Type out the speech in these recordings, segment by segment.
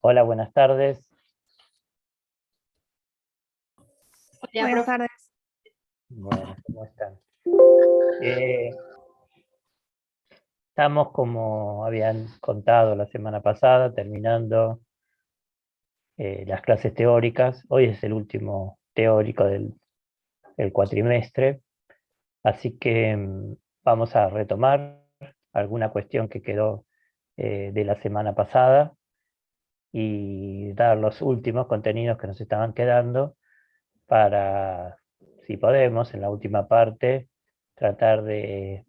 Hola, buenas tardes. Hola, Buenas profe. tardes. Bueno, ¿cómo están? Estamos, como habían contado la semana pasada, terminando las clases teóricas. Hoy es el último teórico del cuatrimestre, así que vamos a retomar alguna cuestión que quedó de la semana pasada y dar los últimos contenidos que nos estaban quedando para, si podemos, en la última parte, tratar de,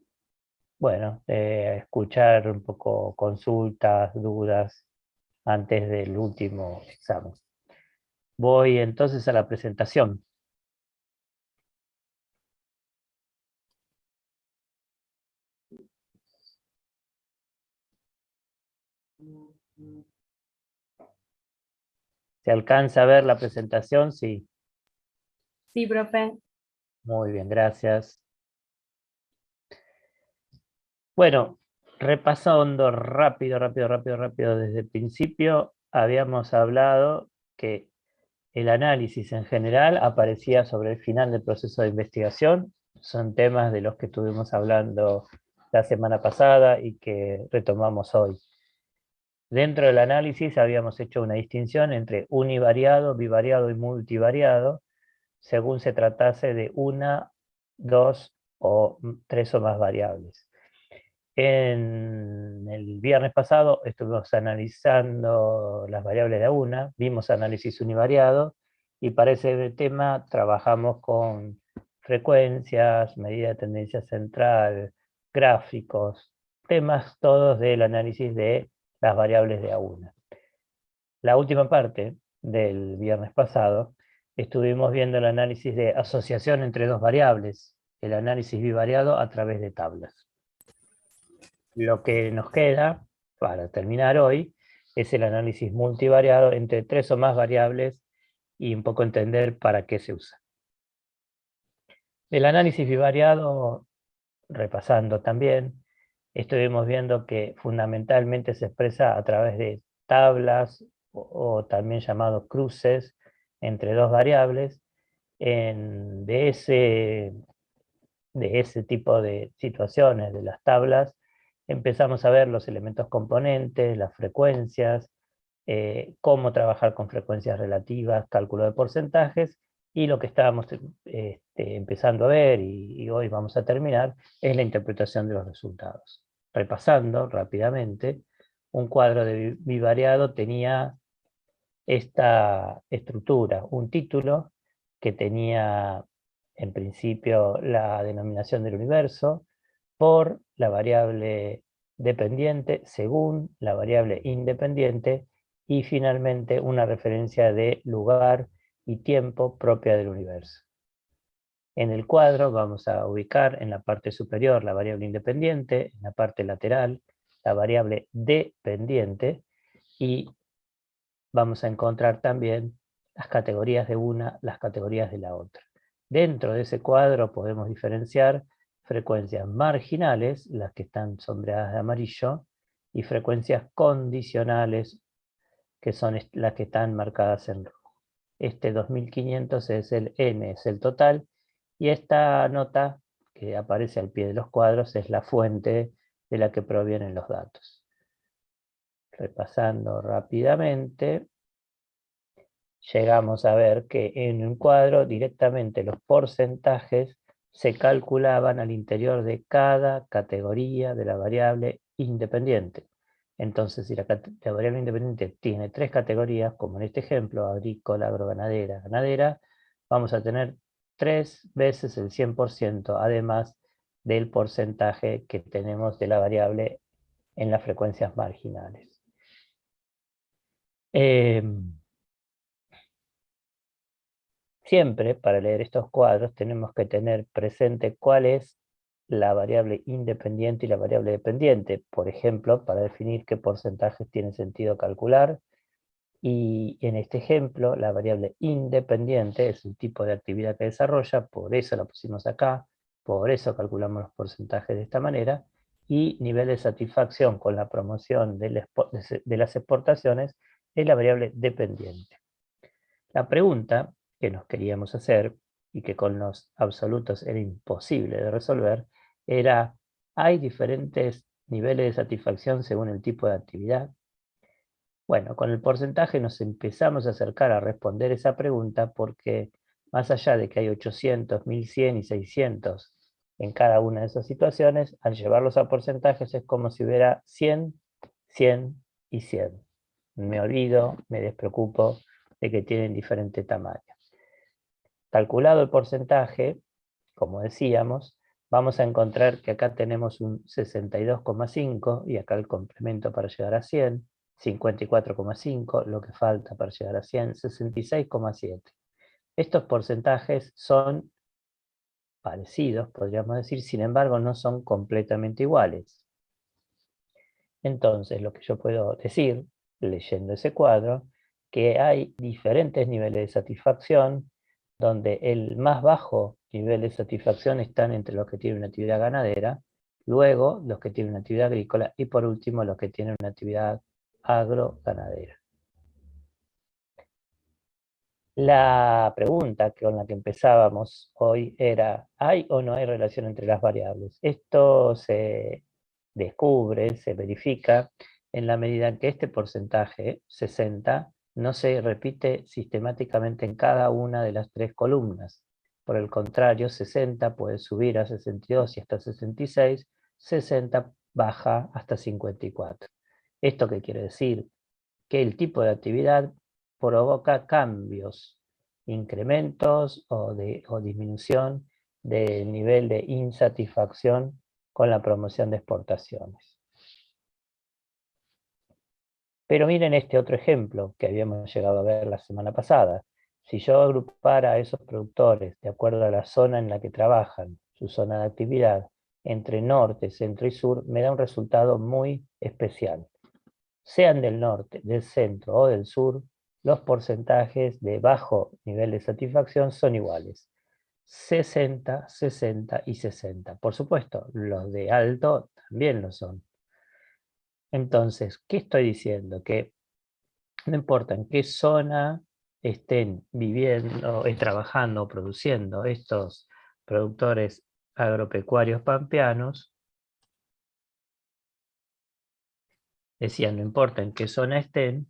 bueno, de escuchar un poco consultas, dudas antes del último examen. Voy entonces a la presentación. ¿Se alcanza a ver la presentación? Sí. Sí, profe. Muy bien, gracias. Bueno, repasando rápido desde el principio, habíamos hablado que el análisis en general aparecía sobre el final del proceso de investigación. Son temas de los que estuvimos hablando la semana pasada y que retomamos hoy. Dentro del análisis habíamos hecho una distinción entre univariado, bivariado y multivariado, según se tratase de una, dos o tres o más variables. En el viernes pasado estuvimos analizando las variables de una, vimos análisis univariado, y para ese tema trabajamos con frecuencias, medida de tendencia central, gráficos, temas todos del análisis de las variables de A1. La última parte del viernes pasado estuvimos viendo el análisis de asociación entre dos variables, el análisis bivariado a través de tablas. Lo que nos queda para terminar hoy es el análisis multivariado entre tres o más variables y un poco entender para qué se usa. El análisis bivariado, repasando también, estuvimos viendo que fundamentalmente se expresa a través de tablas o también llamados cruces entre dos variables. De ese tipo de situaciones, de las tablas, empezamos a ver los elementos componentes, las frecuencias, cómo trabajar con frecuencias relativas, cálculo de porcentajes, y lo que estábamos empezando a ver, y hoy vamos a terminar, es la interpretación de los resultados. Repasando rápidamente, un cuadro de bivariado tenía esta estructura, un título que tenía en principio la denominación del universo, por la variable dependiente, según la variable independiente, y finalmente una referencia de lugar y tiempo propia del universo. En el cuadro vamos a ubicar en la parte superior la variable independiente, en la parte lateral la variable dependiente, y vamos a encontrar también las categorías de una, las categorías de la otra. Dentro de ese cuadro podemos diferenciar frecuencias marginales, las que están sombreadas de amarillo, y frecuencias condicionales, que son las que están marcadas en rojo. Este 2500 es el N, es el total, y esta nota que aparece al pie de los cuadros es la fuente de la que provienen los datos. Repasando rápidamente, llegamos a ver que en un cuadro directamente los porcentajes se calculaban al interior de cada categoría de la variable independiente. Entonces, si la variable independiente tiene tres categorías, como en este ejemplo, agrícola, agroganadera, ganadera, vamos a tener 3 veces el 100%, además del porcentaje que tenemos de la variable en las frecuencias marginales. Siempre, para leer estos cuadros, tenemos que tener presente cuál es la variable independiente y la variable dependiente. Por ejemplo, para definir qué porcentajes tiene sentido calcular. Y en este ejemplo, la variable independiente es el tipo de actividad que desarrolla, por eso la pusimos acá, por eso calculamos los porcentajes de esta manera. Y nivel de satisfacción con la promoción de las exportaciones es la variable dependiente. La pregunta que nos queríamos hacer, y que con los absolutos era imposible de resolver, era, ¿hay diferentes niveles de satisfacción según el tipo de actividad? Bueno, con el porcentaje nos empezamos a acercar a responder esa pregunta porque más allá de que hay 800, 1100 y 600 en cada una de esas situaciones, al llevarlos a porcentajes es como si hubiera 100, 100 y 100. Me olvido, me despreocupo de que tienen diferente tamaño. Calculado el porcentaje, como decíamos, vamos a encontrar que acá tenemos un 62,5 y acá el complemento para llegar a 100, 54,5, lo que falta para llegar a 100, 66,7. Estos porcentajes son parecidos, podríamos decir, sin embargo no son completamente iguales. Entonces lo que yo puedo decir, leyendo ese cuadro, que hay diferentes niveles de satisfacción, donde el más bajo nivel de satisfacción están entre los que tienen una actividad ganadera, luego los que tienen una actividad agrícola y por último los que tienen una actividad agroganadera. La pregunta con la que empezábamos hoy era, ¿hay o no hay relación entre las variables? Esto se descubre, se verifica en la medida en que este porcentaje, 60, no se repite sistemáticamente en cada una de las tres columnas. Por el contrario, 60 puede subir a 62 y hasta 66, 60 baja hasta 54. ¿Esto qué quiere decir? Que el tipo de actividad provoca cambios, incrementos o disminución del nivel de insatisfacción con la promoción de exportaciones. Pero miren este otro ejemplo que habíamos llegado a ver la semana pasada. Si yo agrupara a esos productores de acuerdo a la zona en la que trabajan, su zona de actividad, entre norte, centro y sur, me da un resultado muy especial. Sean del norte, del centro o del sur, los porcentajes de bajo nivel de satisfacción son iguales. 60, 60 y 60. Por supuesto, los de alto también lo son. Entonces, ¿qué estoy diciendo? Que no importa en qué zona estén viviendo, trabajando o produciendo estos productores agropecuarios pampeanos, decía, no importa en qué zona estén,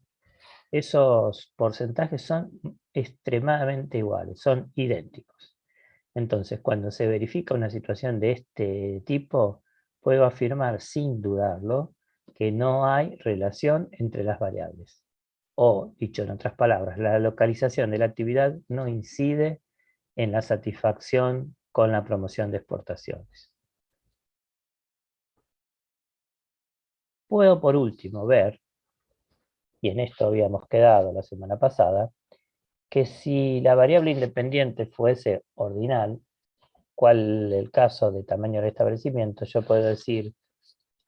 esos porcentajes son extremadamente iguales, son idénticos. Entonces, cuando se verifica una situación de este tipo, puedo afirmar sin dudarlo que no hay relación entre las variables. O, dicho en otras palabras, la localización de la actividad no incide en la satisfacción con la promoción de exportaciones. Puedo, por último, ver, y en esto habíamos quedado la semana pasada, que si la variable independiente fuese ordinal, cual el caso de tamaño del establecimiento, yo puedo decir,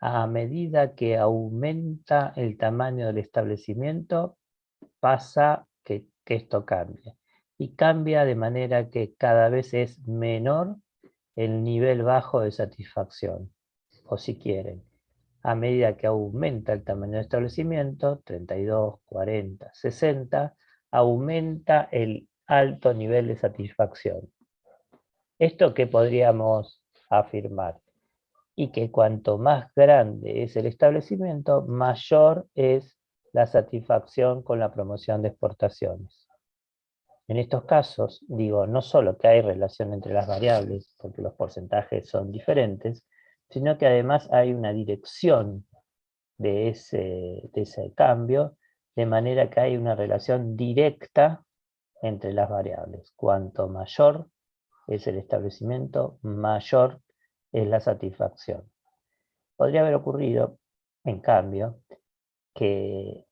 a medida que aumenta el tamaño del establecimiento, pasa que esto cambia. Y cambia de manera que cada vez es menor el nivel bajo de satisfacción. O si quieren, a medida que aumenta el tamaño del establecimiento, 32, 40, 60, aumenta el alto nivel de satisfacción. ¿Esto qué podríamos afirmar? Y que cuanto más grande es el establecimiento, mayor es la satisfacción con la promoción de exportaciones. En estos casos, digo, no solo que hay relación entre las variables, porque los porcentajes son diferentes, sino que además hay una dirección de ese cambio, de manera que hay una relación directa entre las variables. Cuanto mayor es el establecimiento, mayor es la satisfacción. Podría haber ocurrido, en cambio, que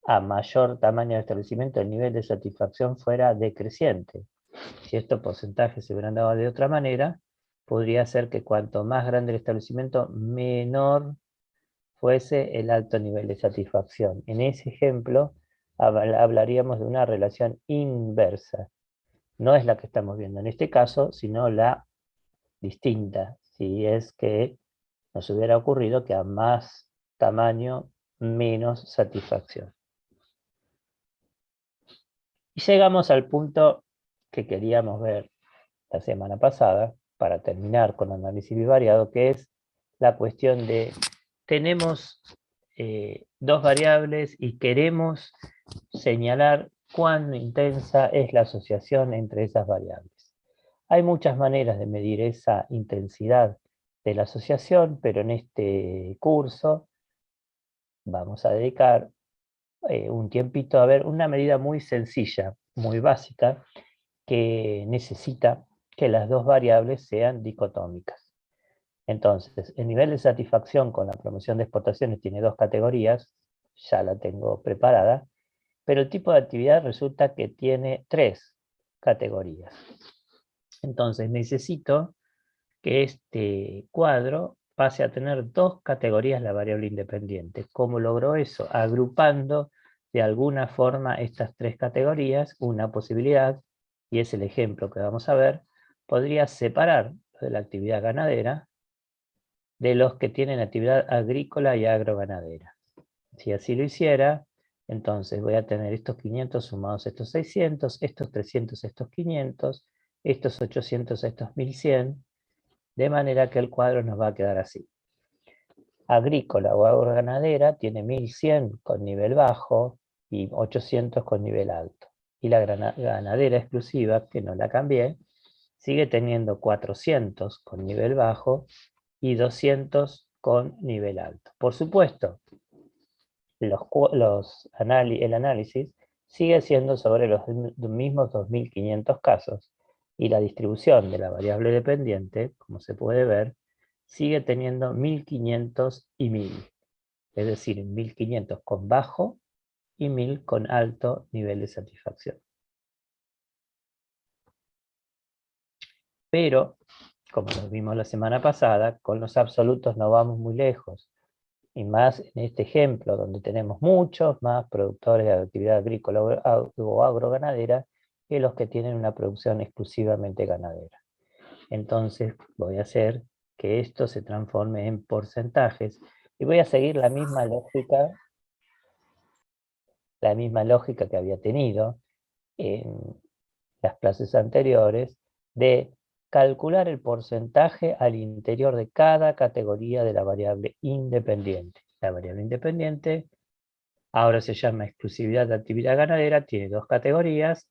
a mayor tamaño de establecimiento el nivel de satisfacción fuera decreciente. Si estos porcentajes se hubieran dado de otra manera, podría ser que cuanto más grande el establecimiento, menor fuese el alto nivel de satisfacción. En ese ejemplo, hablaríamos de una relación inversa. No es la que estamos viendo en este caso, sino la distinta, si es que nos hubiera ocurrido que a más tamaño, menos satisfacción. Y llegamos al punto que queríamos ver la semana pasada, para terminar con análisis bivariado, que es la cuestión de, tenemos dos variables y queremos señalar cuán intensa es la asociación entre esas variables. Hay muchas maneras de medir esa intensidad de la asociación, pero en este curso vamos a dedicar un tiempito a ver una medida muy sencilla, muy básica, que necesita que las dos variables sean dicotómicas. Entonces, el nivel de satisfacción con la promoción de exportaciones tiene dos categorías, ya la tengo preparada, pero el tipo de actividad resulta que tiene tres categorías. Entonces necesito que este cuadro pase a tener dos categorías la variable independiente. ¿Cómo logro eso? Agrupando de alguna forma estas tres categorías. Una posibilidad, y es el ejemplo que vamos a ver, podría separar de la actividad ganadera de los que tienen actividad agrícola y agroganadera. Si así lo hiciera, entonces voy a tener estos 500 sumados a estos 600, estos 300 a estos 500, estos 800 a estos 1100, de manera que el cuadro nos va a quedar así. Agrícola o agroganadera tiene 1100 con nivel bajo y 800 con nivel alto. Y la ganadera exclusiva, que no la cambié, sigue teniendo 400 con nivel bajo y 200 con nivel alto. Por supuesto, el análisis sigue siendo sobre los mismos 2500 casos y la distribución de la variable dependiente, como se puede ver, sigue teniendo 1500 y 1000, es decir, 1500 con bajo y 1000 con alto nivel de satisfacción. Pero, como lo vimos la semana pasada, con los absolutos no vamos muy lejos. Y más en este ejemplo, donde tenemos muchos más productores de actividad agrícola o agroganadera que los que tienen una producción exclusivamente ganadera. Entonces voy a hacer que esto se transforme en porcentajes y voy a seguir la misma lógica que había tenido en las clases anteriores, de calcular el porcentaje al interior de cada categoría de la variable independiente. La variable independiente ahora se llama exclusividad de actividad ganadera, tiene dos categorías,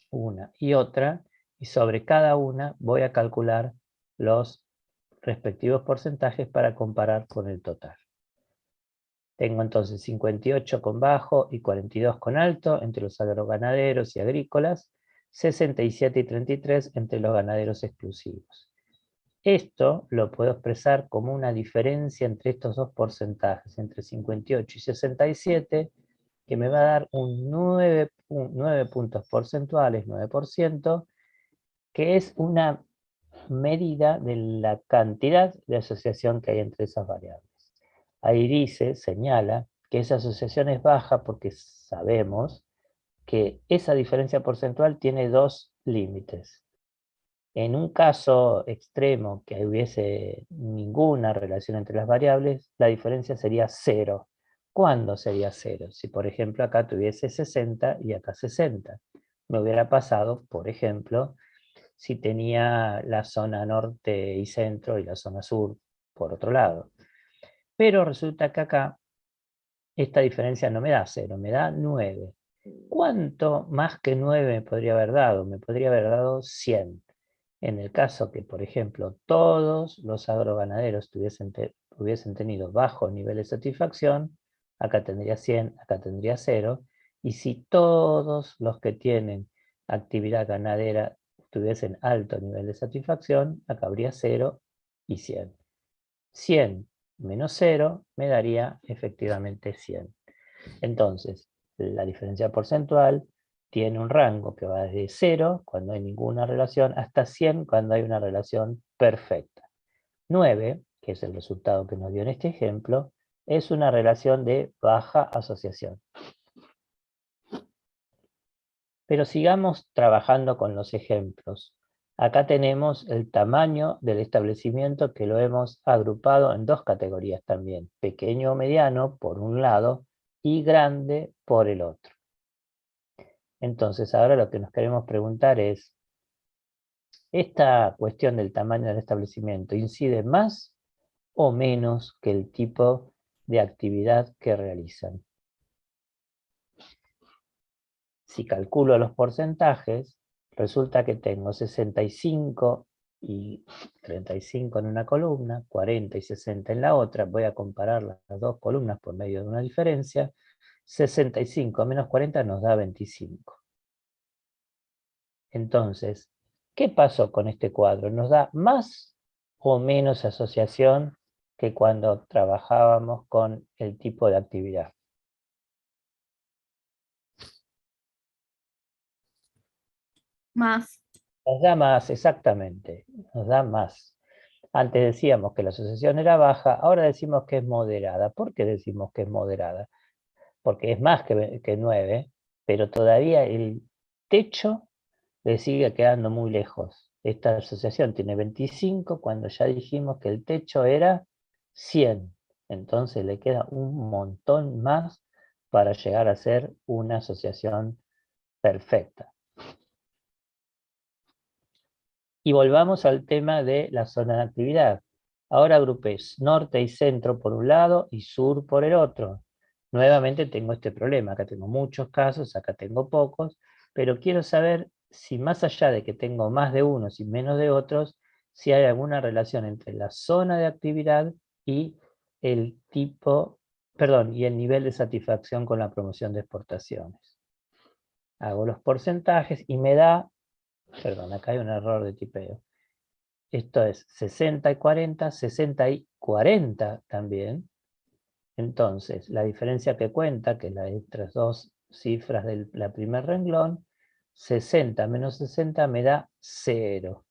una y otra, y sobre cada una voy a calcular los respectivos porcentajes para comparar con el total. Tengo entonces 58 con bajo y 42 con alto entre los agroganaderos y agrícolas, 67 y 33 entre los ganaderos exclusivos. Esto lo puedo expresar como una diferencia entre estos dos porcentajes, entre 58 y 67, que me va a dar un 9 puntos porcentuales, 9%, que es una medida de la cantidad de asociación que hay entre esas variables. Ahí dice, señala, que esa asociación es baja porque sabemos que esa diferencia porcentual tiene dos límites. En un caso extremo que hubiese ninguna relación entre las variables, la diferencia sería 0. ¿Cuándo sería 0? Si por ejemplo acá tuviese 60 y acá 60. Me hubiera pasado, por ejemplo, si tenía la zona norte y centro y la zona sur por otro lado. Pero resulta que acá esta diferencia no me da 0, me da 9. ¿Cuánto más que 9 me podría haber dado? Me podría haber dado 100. En el caso que, por ejemplo, todos los agroganaderos hubiesen tenido bajo nivel de satisfacción, acá tendría 100, acá tendría 0, y si todos los que tienen actividad ganadera tuviesen alto nivel de satisfacción, acá habría 0 y 100. 100 menos 0 me daría efectivamente 100. Entonces, la diferencia porcentual tiene un rango que va desde 0, cuando hay ninguna relación, hasta 100, cuando hay una relación perfecta. 9, que es el resultado que nos dio en este ejemplo, es una relación de baja asociación. Pero sigamos trabajando con los ejemplos. Acá tenemos el tamaño del establecimiento que lo hemos agrupado en dos categorías también, pequeño o mediano por un lado y grande por el otro. Entonces, ahora lo que nos queremos preguntar es, ¿esta cuestión del tamaño del establecimiento incide más o menos que el tipo de actividad que realizan? Si calculo los porcentajes, resulta que tengo 65 y 35 en una columna, 40 y 60 en la otra. Voy a comparar las dos columnas por medio de una diferencia. 65 menos 40 nos da 25. Entonces, ¿qué pasó con este cuadro? ¿Nos da más o menos asociación que cuando trabajábamos con el tipo de actividad? Más. Nos da más, exactamente, nos da más. Antes decíamos que la asociación era baja, ahora decimos que es moderada. ¿Por qué decimos que es moderada? Porque es más que 9, pero todavía el techo le sigue quedando muy lejos. Esta asociación tiene 25 cuando ya dijimos que el techo era 100. Entonces le queda un montón más para llegar a ser una asociación perfecta. Y volvamos al tema de la zona de actividad. Ahora agrupé norte y centro por un lado y sur por el otro. Nuevamente tengo este problema. Acá tengo muchos casos, acá tengo pocos, pero quiero saber si más allá de que tengo más de unos y menos de otros, si hay alguna relación entre la zona de actividad y el tipo, perdón, y el nivel de satisfacción con la promoción de exportaciones. Hago los porcentajes y me da, perdón, acá hay un error de tipeo. Esto es 60 y 40, 60 y 40 también. Entonces, la diferencia que cuenta, que es la de estas dos cifras de la primer renglón, 60 menos 60 me da 0.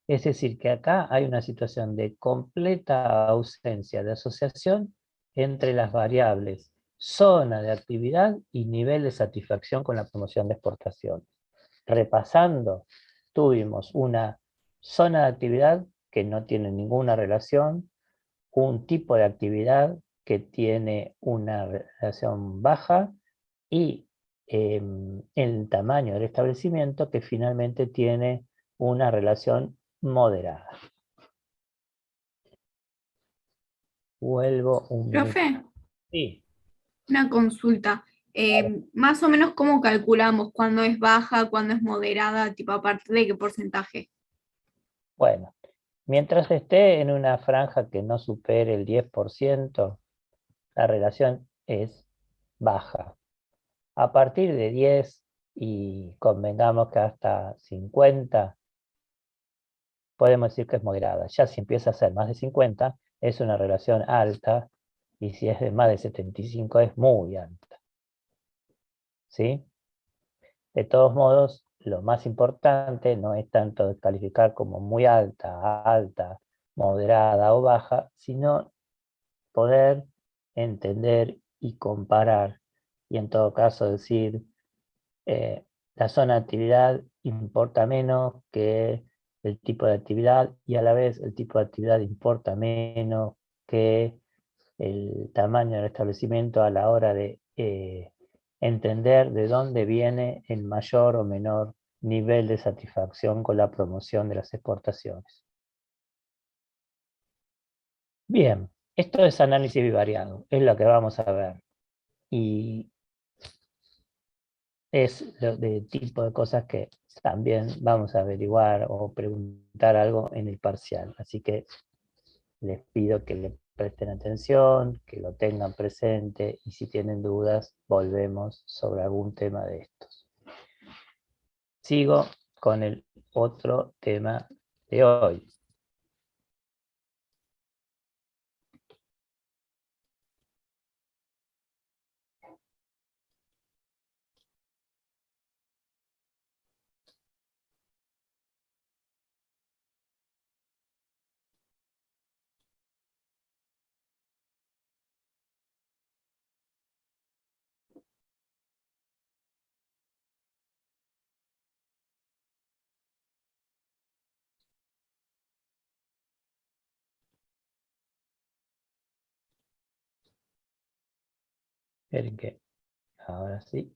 Es decir, que acá hay una situación de completa ausencia de asociación entre las variables zona de actividad y nivel de satisfacción con la promoción de exportaciones. Repasando, tuvimos una zona de actividad que no tiene ninguna relación, un tipo de actividad que tiene una relación baja y el tamaño del establecimiento que finalmente tiene una relación moderada. Vuelvo un minuto. Profe, Sí, una consulta. Más o menos cómo calculamos cuándo es baja, cuándo es moderada, tipo a partir de qué porcentaje. bueno, mientras esté en una franja que no supere el 10%, la relación es baja. A partir de 10 y convengamos que hasta 50, podemos decir que es moderada. Ya si empieza a ser más de 50, es una relación alta, y si es de más de 75 es muy alta. ¿Sí? De todos modos, lo más importante no es tanto calificar como muy alta, alta, moderada o baja, sino poder entender y comparar, y en todo caso decir, la zona de actividad importa menos que el tipo de actividad, y a la vez el tipo de actividad importa menos que el tamaño del establecimiento a la hora de entender de dónde viene el mayor o menor nivel de satisfacción con la promoción de las exportaciones. Bien, esto es análisis bivariado, es lo que vamos a ver. Y es de tipo de cosas que también vamos a averiguar o preguntar algo en el parcial. Así que les pido que le presten atención, que lo tengan presente, y si tienen dudas, volvemos sobre algún tema de estos. Sigo con el otro tema de hoy. Esperen que ahora sí.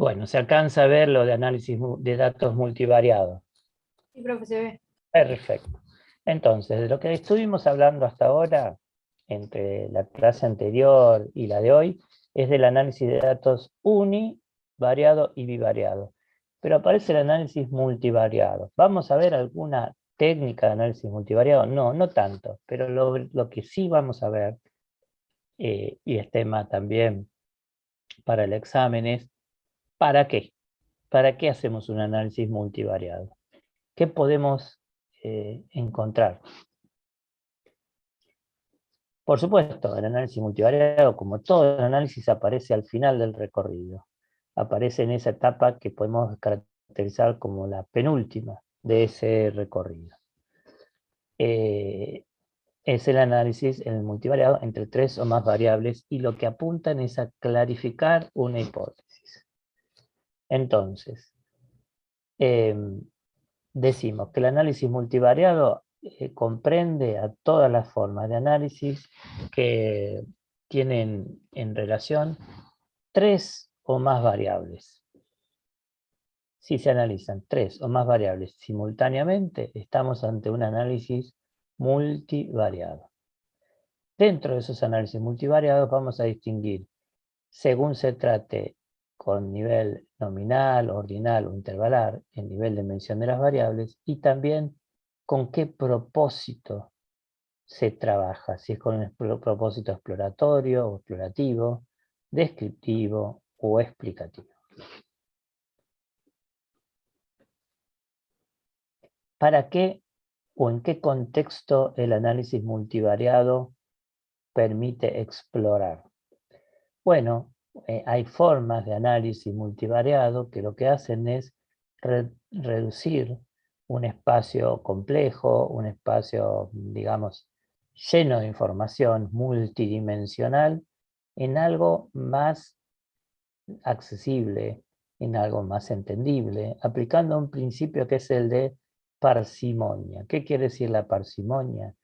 Bueno, se alcanza a ver lo de análisis de datos multivariados. Sí, profe, se ve. Perfecto. Entonces, de lo que estuvimos hablando hasta ahora, entre la clase anterior y la de hoy, es del análisis de datos univariado y bivariado. Pero aparece el análisis multivariado. ¿Vamos a ver alguna técnica de análisis multivariado? No, no tanto, pero lo que sí vamos a ver, y es tema también para el examen, es ¿para qué? ¿Para qué hacemos un análisis multivariado? ¿Qué podemos encontrar? Por supuesto, el análisis multivariado, como todo el análisis, aparece al final del recorrido. Aparece en esa etapa que podemos caracterizar como la penúltima de ese recorrido. Es el análisis en el multivariado entre 3 o más variables y lo que apuntan es a clarificar una hipótesis. Entonces, decimos que el análisis multivariado comprende a todas las formas de análisis que tienen en relación 3 o más variables. Si se analizan 3 o más variables simultáneamente, estamos ante un análisis multivariado. Dentro de esos análisis multivariados vamos a distinguir, según se trate con nivel nominal, ordinal o intervalar, el nivel de mención de las variables, y también con qué propósito se trabaja, si es con un propósito exploratorio o explorativo, descriptivo o explicativo. ¿Para qué o en qué contexto el análisis multivariado permite explorar? Bueno, hay formas de análisis multivariado que lo que hacen es reducir un espacio complejo, un espacio, digamos, lleno de información multidimensional, en algo más accesible, en algo más entendible, aplicando un principio que es el de parsimonia. ¿Qué quiere decir la parsimonia?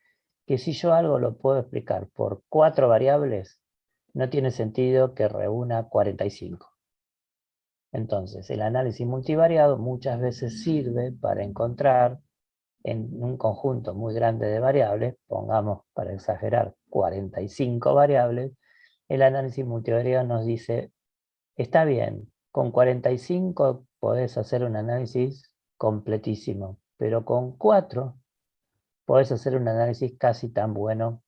Que si yo algo lo puedo explicar por 4 variables, no tiene sentido que reúna 45. Entonces, el análisis multivariado muchas veces sirve para encontrar en un conjunto muy grande de variables, pongamos para exagerar 45 variables, el análisis multivariado nos dice, está bien, con 45 podés hacer un análisis completísimo, pero con 4 podés hacer un análisis casi tan bueno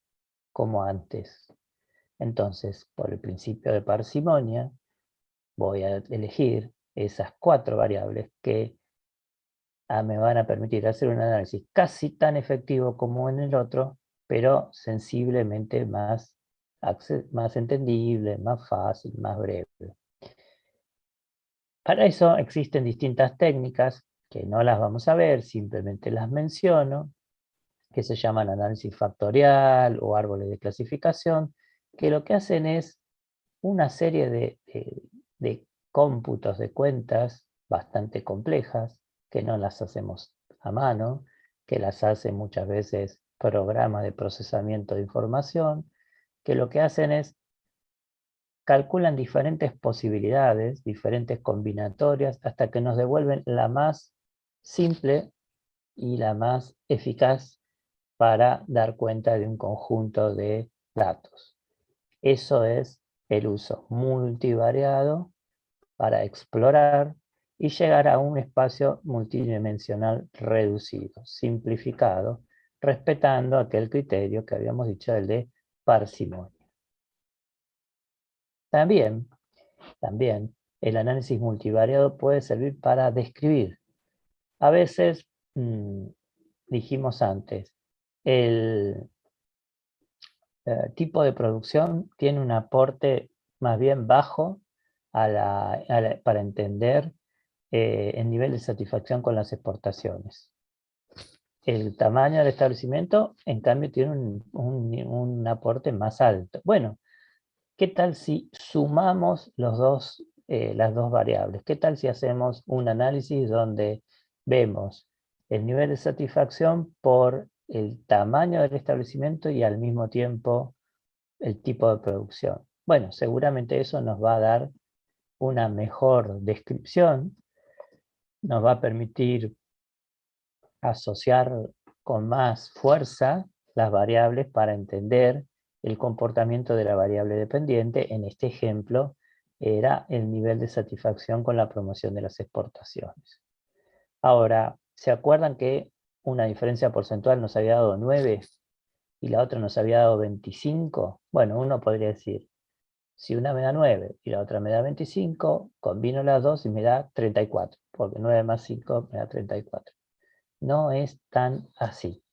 como antes. Entonces, por el principio de parsimonia, voy a elegir esas 4 variables que me van a permitir hacer un análisis casi tan efectivo como en el otro, pero sensiblemente más entendible, más fácil, más breve. Para eso existen distintas técnicas, que no las vamos a ver, simplemente las menciono, que se llaman análisis factorial o árboles de clasificación, que lo que hacen es una serie de cómputos de cuentas bastante complejas, que no las hacemos a mano, que las hacen muchas veces programas de procesamiento de información, que lo que hacen es calculan diferentes posibilidades, diferentes combinatorias, hasta que nos devuelven la más simple y la más eficaz para dar cuenta de un conjunto de datos. Eso es el uso multivariado para explorar y llegar a un espacio multidimensional reducido, simplificado, respetando aquel criterio que habíamos dicho, el de parsimonia. También el análisis multivariado puede servir para describir. A veces, dijimos antes, el tipo de producción tiene un aporte más bien bajo para entender el nivel de satisfacción con las exportaciones. El tamaño del establecimiento, en cambio, tiene un aporte más alto. Bueno, ¿qué tal si sumamos las dos variables? ¿Qué tal si hacemos un análisis donde vemos el nivel de satisfacción por el tamaño del establecimiento y al mismo tiempo el tipo de producción? Bueno, seguramente eso nos va a dar una mejor descripción, nos va a permitir asociar con más fuerza las variables para entender el comportamiento de la variable dependiente. En este ejemplo era el nivel de satisfacción con la promoción de las exportaciones. Ahora, ¿se acuerdan que una diferencia porcentual nos había dado 9 y la otra nos había dado 25? Bueno, uno podría decir, si una me da 9 y la otra me da 25, combino las dos y me da 34, porque 9 más 5 me da 34. No es tan así,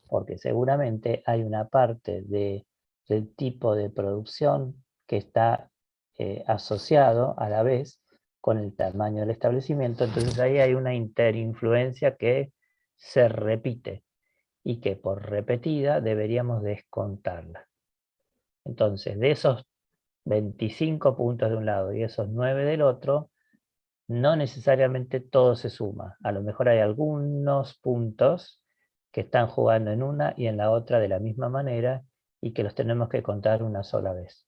porque seguramente hay una parte del tipo de producción que está asociado a la vez con el tamaño del establecimiento, entonces ahí hay una interinfluencia que se repite y que por repetida deberíamos descontarla. Entonces, de esos 25 puntos de un lado y esos 9 del otro, no necesariamente todo se suma. A lo mejor hay algunos puntos que están jugando en una y en la otra de la misma manera y que los tenemos que contar una sola vez.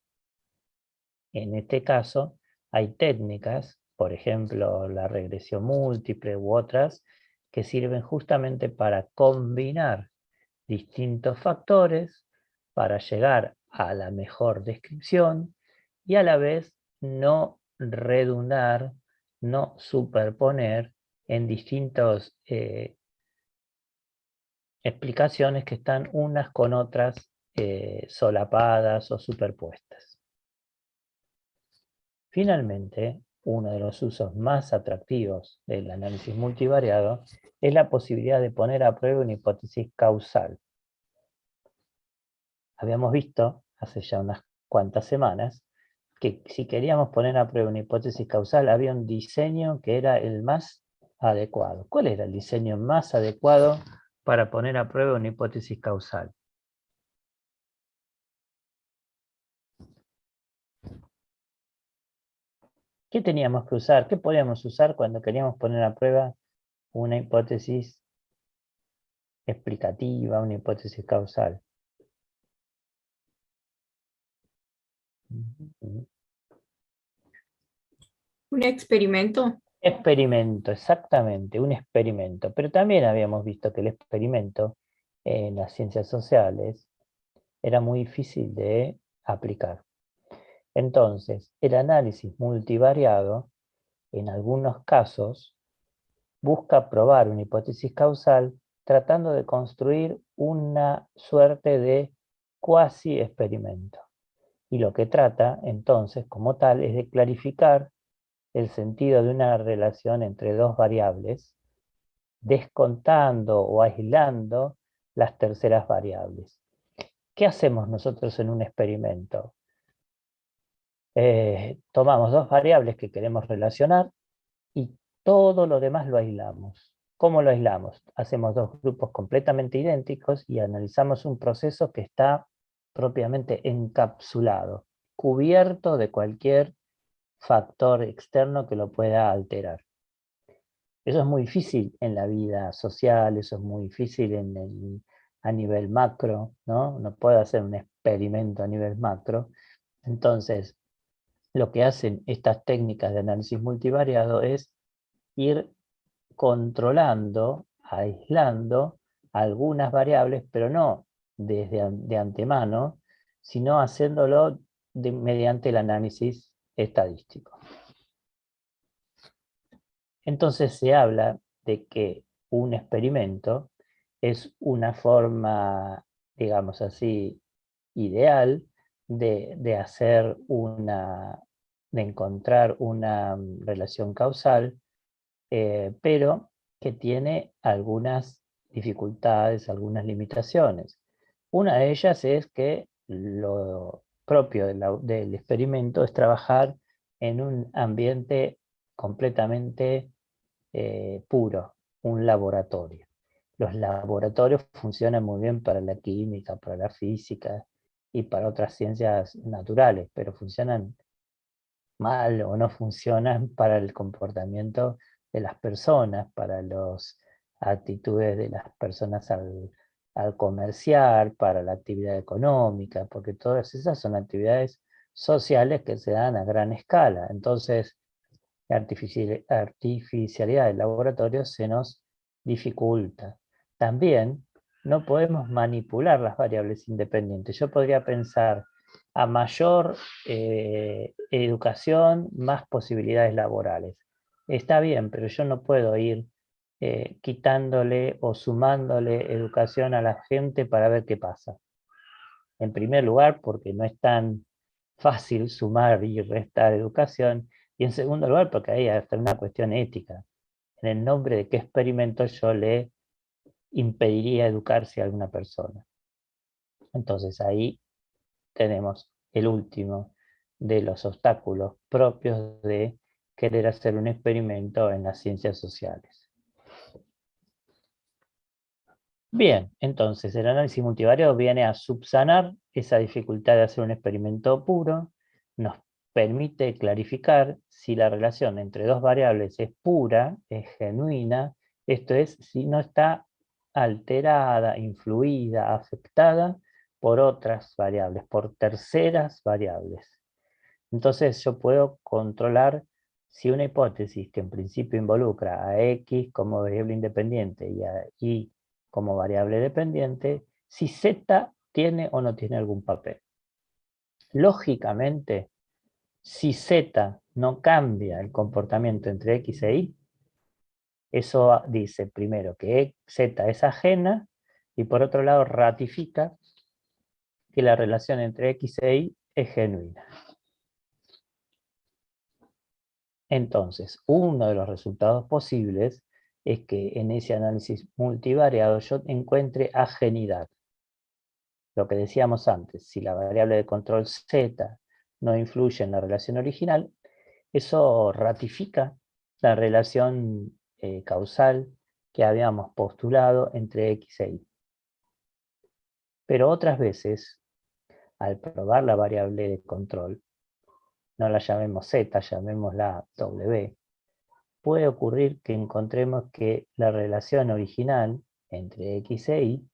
En este caso, hay técnicas, por ejemplo, la regresión múltiple u otras, que sirven justamente para combinar distintos factores para llegar a la mejor descripción y a la vez no redundar, no superponer en distintas explicaciones que están unas con otras solapadas o superpuestas. Finalmente, uno de los usos más atractivos del análisis multivariado es la posibilidad de poner a prueba una hipótesis causal. Habíamos visto hace ya unas cuantas semanas que si queríamos poner a prueba una hipótesis causal había un diseño que era el más adecuado. ¿Cuál era el diseño más adecuado para poner a prueba una hipótesis causal? ¿Qué teníamos que usar? ¿Qué podíamos usar cuando queríamos poner a prueba una hipótesis explicativa, una hipótesis causal? Un experimento. Experimento, exactamente, un experimento. Pero también habíamos visto que el experimento en las ciencias sociales era muy difícil de aplicar. Entonces, el análisis multivariado, en algunos casos, busca probar una hipótesis causal tratando de construir una suerte de cuasi experimento. Y lo que trata, entonces, como tal, es de clarificar el sentido de una relación entre dos variables, descontando o aislando las terceras variables. ¿Qué hacemos nosotros en un experimento? Tomamos dos variables que queremos relacionar y todo lo demás lo aislamos. ¿Cómo lo aislamos? Hacemos dos grupos completamente idénticos y analizamos un proceso que está propiamente encapsulado, cubierto de cualquier factor externo que lo pueda alterar. Eso es muy difícil en la vida social, eso es muy difícil a nivel macro, ¿no? No puedo hacer un experimento a nivel macro. Entonces, lo que hacen estas técnicas de análisis multivariado es ir controlando, aislando algunas variables, pero no de antemano, sino haciéndolo mediante el análisis estadístico. Entonces se habla de que un experimento es una forma, digamos así, ideal de hacer de encontrar una relación causal, pero que tiene algunas dificultades, algunas limitaciones. Una de ellas es que lo propio del experimento es trabajar en un ambiente completamente puro, un laboratorio. Los laboratorios funcionan muy bien para la química, para la física y para otras ciencias naturales, pero funcionan mal o no funcionan para el comportamiento de las personas, para las actitudes de las personas al comerciar, para la actividad económica, porque todas esas son actividades sociales que se dan a gran escala. Entonces, la artificialidad del laboratorio se nos dificulta. También no podemos manipular las variables independientes. Yo podría pensar, a mayor educación, más posibilidades laborales. Está bien, pero yo no puedo ir quitándole o sumándole educación a la gente para ver qué pasa. En primer lugar, porque no es tan fácil sumar y restar educación, y en segundo lugar, porque hay hasta una cuestión ética. En el nombre de qué experimento yo le impediría educarse a alguna persona. Entonces ahí tenemos el último de los obstáculos propios de querer hacer un experimento en las ciencias sociales. Bien, entonces el análisis multivariado viene a subsanar esa dificultad de hacer un experimento puro, nos permite clarificar si la relación entre dos variables es pura, es genuina, esto es, si no está alterada, influida, afectada por otras variables, por terceras variables. Entonces yo puedo controlar si una hipótesis que en principio involucra a X como variable independiente y a Y como variable dependiente, si Z tiene o no tiene algún papel. Lógicamente, si Z no cambia el comportamiento entre X e Y, eso dice primero que Z es ajena y por otro lado ratifica que la relación entre X e Y es genuina. Entonces, uno de los resultados posibles es que en ese análisis multivariado yo encuentre ajenidad. Lo que decíamos antes, si la variable de control Z no influye en la relación original, eso ratifica la relación causal que habíamos postulado entre X e Y. Pero otras veces, al probar la variable de control, no la llamemos Z, llamémosla W, puede ocurrir que encontremos que la relación original entre X e Y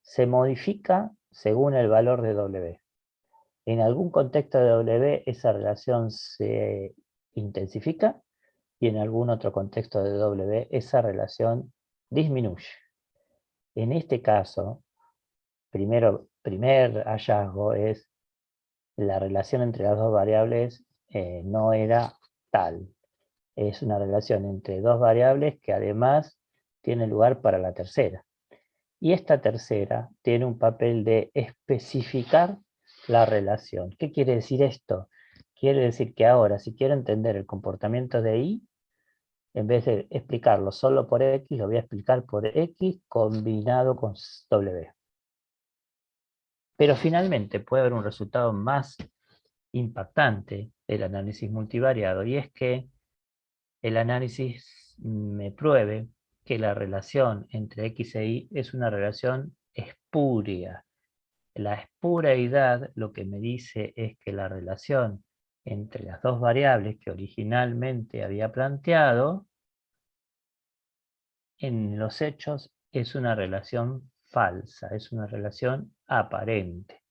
se modifica según el valor de W. En algún contexto de W esa relación se intensifica y en algún otro contexto de W esa relación disminuye. En este caso, primer hallazgo es la relación entre las dos variables no era tal. Es una relación entre dos variables que además tiene lugar para la tercera. Y esta tercera tiene un papel de especificar la relación. ¿Qué quiere decir esto? Quiere decir que ahora, si quiero entender el comportamiento de Y, en vez de explicarlo solo por X, lo voy a explicar por X combinado con W. Pero finalmente puede haber un resultado más impactante del análisis multivariado, y es que el análisis me pruebe que la relación entre X e Y es una relación espuria. La espureidad lo que me dice es que la relación entre las dos variables que originalmente había planteado, en los hechos es una relación falsa, es una relación aparente.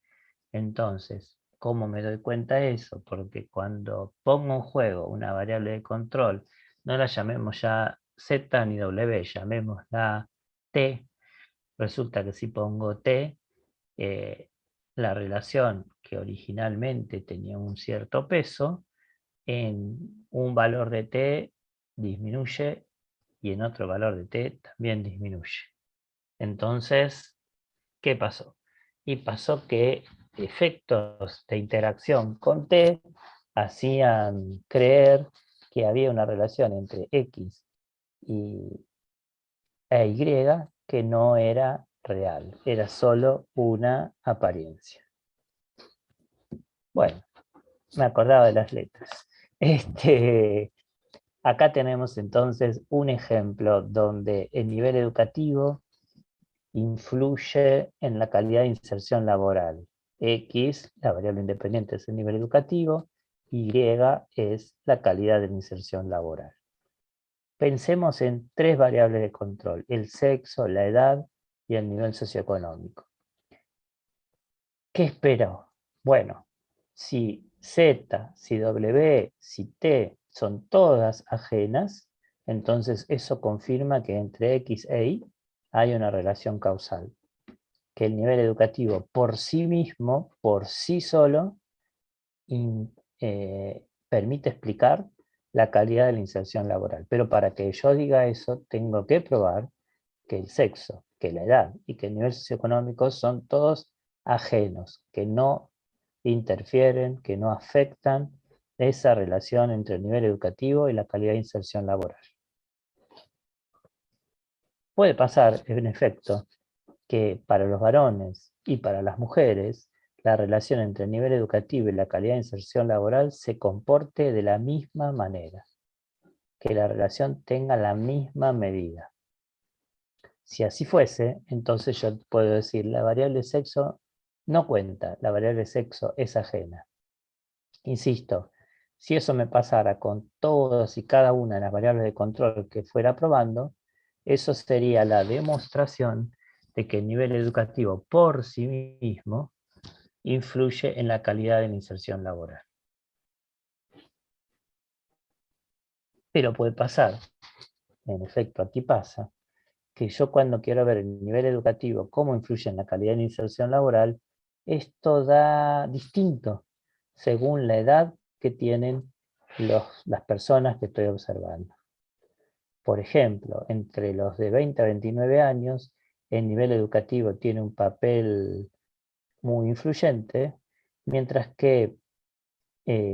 Entonces, ¿cómo me doy cuenta de eso? Porque cuando pongo en juego una variable de control, no la llamemos ya Z ni W, llamémosla T. Resulta que si pongo T, la relación que originalmente tenía un cierto peso, en un valor de T disminuye y en otro valor de T también disminuye. Entonces, ¿qué pasó? Y pasó que efectos de interacción con T hacían creer que había una relación entre X e Y que no era real, era solo una apariencia. Bueno, me acordaba de las letras. Acá tenemos entonces un ejemplo donde el nivel educativo influye en la calidad de inserción laboral. X, la variable independiente, es el nivel educativo, Y es la calidad de la inserción laboral. Pensemos en tres variables de control: el sexo, la edad y el nivel socioeconómico. ¿Qué espero? Bueno, si Z, si W, si T son todas ajenas, entonces eso confirma que entre X e Y hay una relación causal. Que el nivel educativo por sí mismo, por sí solo, permite explicar la calidad de la inserción laboral. Pero para que yo diga eso, tengo que probar que el sexo, que la edad y que el nivel socioeconómico son todos ajenos, que no interfieren, que no afectan esa relación entre el nivel educativo y la calidad de inserción laboral. Puede pasar, en efecto, que para los varones y para las mujeres, la relación entre el nivel educativo y la calidad de inserción laboral se comporte de la misma manera, que la relación tenga la misma medida. Si así fuese, entonces yo puedo decir, la variable sexo no cuenta, la variable sexo es ajena. Insisto, si eso me pasara con todas y cada una de las variables de control que fuera probando, eso sería la demostración de que el nivel educativo por sí mismo influye en la calidad de la inserción laboral. Pero puede pasar, en efecto aquí pasa, que yo cuando quiero ver el nivel educativo, cómo influye en la calidad de la inserción laboral, esto da distinto según la edad que tienen las personas que estoy observando. Por ejemplo, entre los de 20 a 29 años, el nivel educativo tiene un papel muy influyente, mientras que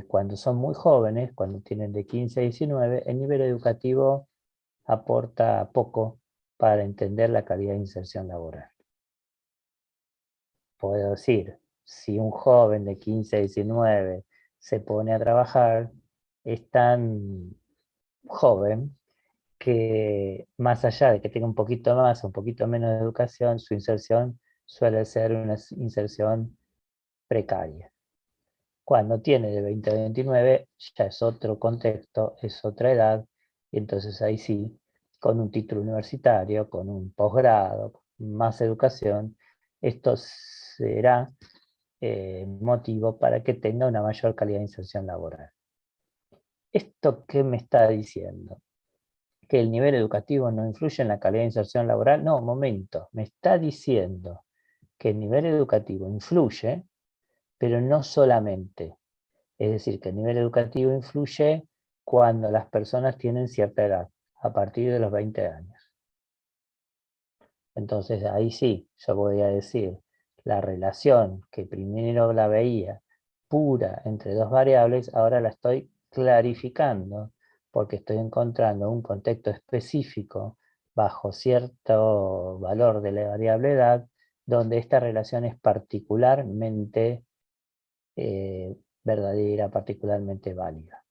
cuando son muy jóvenes, cuando tienen de 15 a 19, el nivel educativo aporta poco para entender la calidad de inserción laboral. Puedo decir, si un joven de 15 a 19 se pone a trabajar, es tan joven que más allá de que tenga un poquito más o un poquito menos de educación, su inserción suele ser una inserción precaria. Cuando tiene de 20 a 29 ya es otro contexto, es otra edad, y entonces ahí sí, con un título universitario, con un posgrado, más educación, esto será motivo para que tenga una mayor calidad de inserción laboral. ¿Esto qué me está diciendo? ¿Que el nivel educativo no influye en la calidad de inserción laboral? No, momento, me está diciendo que el nivel educativo influye, pero no solamente. Es decir, que el nivel educativo influye cuando las personas tienen cierta edad, a partir de los 20 años. Entonces ahí sí, yo voy a decir, la relación que primero la veía pura entre dos variables, ahora la estoy clarificando, porque estoy encontrando un contexto específico bajo cierto valor de la variable edad, donde esta relación es particularmente verdadera, particularmente válida.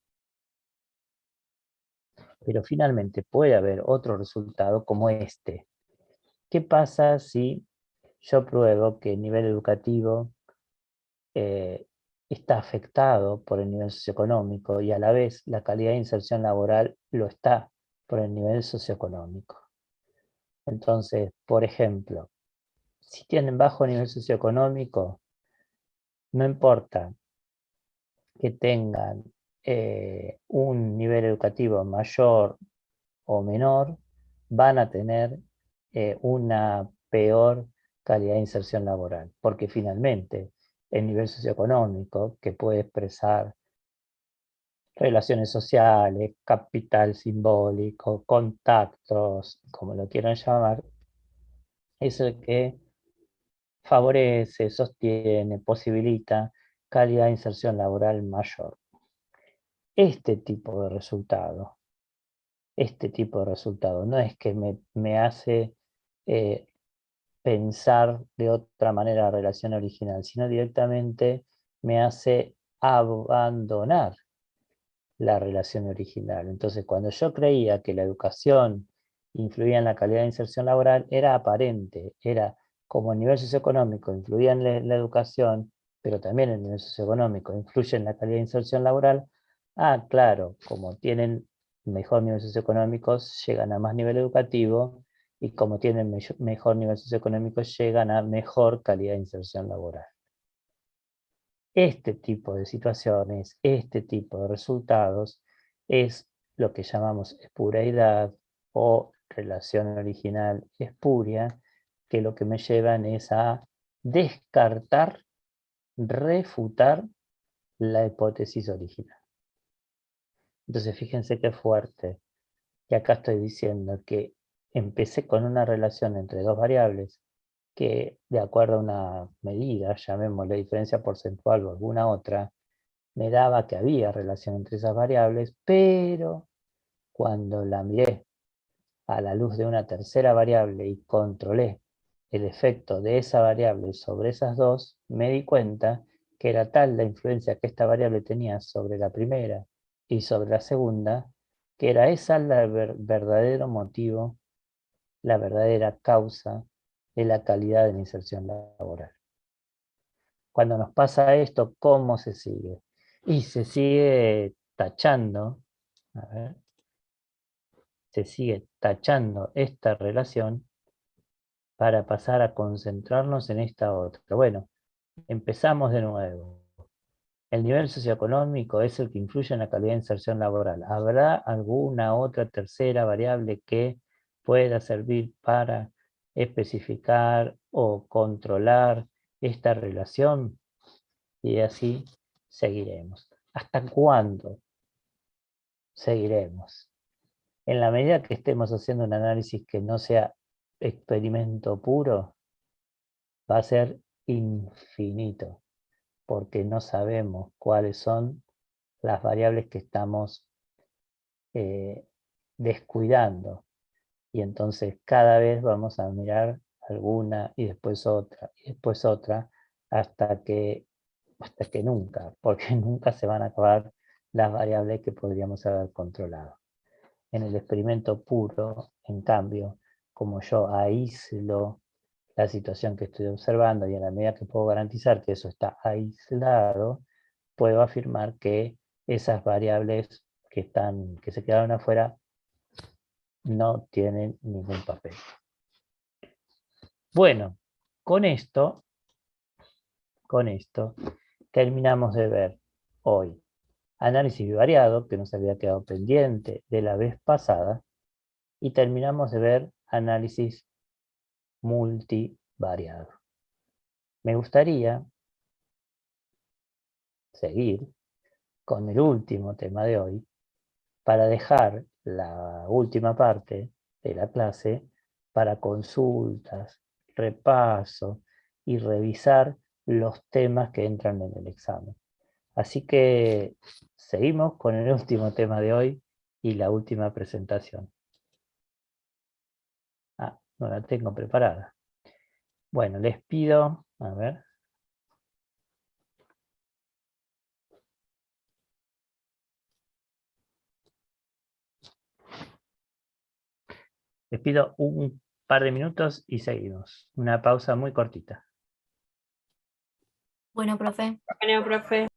Pero finalmente puede haber otro resultado como este. ¿Qué pasa si yo pruebo que el nivel educativo está afectado por el nivel socioeconómico y a la vez la calidad de inserción laboral lo está por el nivel socioeconómico? Entonces, por ejemplo, si tienen bajo nivel socioeconómico, no importa que tengan un nivel educativo mayor o menor, van a tener una peor calidad de inserción laboral, porque finalmente el nivel socioeconómico, que puede expresar relaciones sociales, capital simbólico, contactos, como lo quieran llamar, es el que favorece, sostiene, posibilita calidad de inserción laboral mayor. Este tipo de resultado no es que me hace pensar de otra manera la relación original, sino directamente me hace abandonar la relación original. Entonces, cuando yo creía que la educación influía en la calidad de inserción laboral, era aparente, era como el nivel socioeconómico influía en la educación, pero también el nivel socioeconómico influye en la calidad de inserción laboral. Ah, claro, como tienen mejor nivel socioeconómico, llegan a más nivel educativo, y como tienen mejor nivel socioeconómico, llegan a mejor calidad de inserción laboral. este tipo de situaciones, este tipo de resultados, es lo que llamamos espureidad o relación original espuria, que lo que me llevan es a descartar, refutar la hipótesis original. Entonces fíjense qué fuerte, que acá estoy diciendo que empecé con una relación entre dos variables que, de acuerdo a una medida, llamémosle diferencia porcentual o alguna otra, me daba que había relación entre esas variables, pero cuando la miré a la luz de una tercera variable y controlé el efecto de esa variable sobre esas dos, me di cuenta que era tal la influencia que esta variable tenía sobre la primera y sobre la segunda, que era esa el verdadero motivo, la verdadera causa de la calidad de la inserción laboral. Cuando nos pasa esto, ¿cómo se sigue? Y se sigue tachando, a ver, se sigue tachando esta relación para pasar a concentrarnos en esta otra. Bueno, empezamos de nuevo. El nivel socioeconómico es el que influye en la calidad de inserción laboral. ¿Habrá alguna otra tercera variable que pueda servir para especificar o controlar esta relación? Y así seguiremos. ¿Hasta cuándo seguiremos? En la medida que estemos haciendo un análisis que no sea experimento puro, va a ser infinito, porque no sabemos cuáles son las variables que estamos descuidando. Y entonces cada vez vamos a mirar alguna y después otra, y después otra, hasta que, hasta que nunca, porque nunca se van a acabar las variables que podríamos haber controlado. En el experimento puro, en cambio, como yo aíslo la situación que estoy observando y a la medida que puedo garantizar que eso está aislado, puedo afirmar que esas variables que se quedaron afuera no tienen ningún papel. Bueno, con esto terminamos de ver hoy análisis bivariado, que nos había quedado pendiente de la vez pasada, y terminamos de ver análisis multivariado. Me gustaría seguir con el último tema de hoy para dejar la última parte de la clase para consultas, repaso y revisar los temas que entran en el examen. Así que seguimos con el último tema de hoy y la última presentación. Ah, no la tengo preparada. Bueno, les pido, a ver. Les pido un par de minutos y seguimos. Una pausa muy cortita. Bueno, profe. Bueno, profe.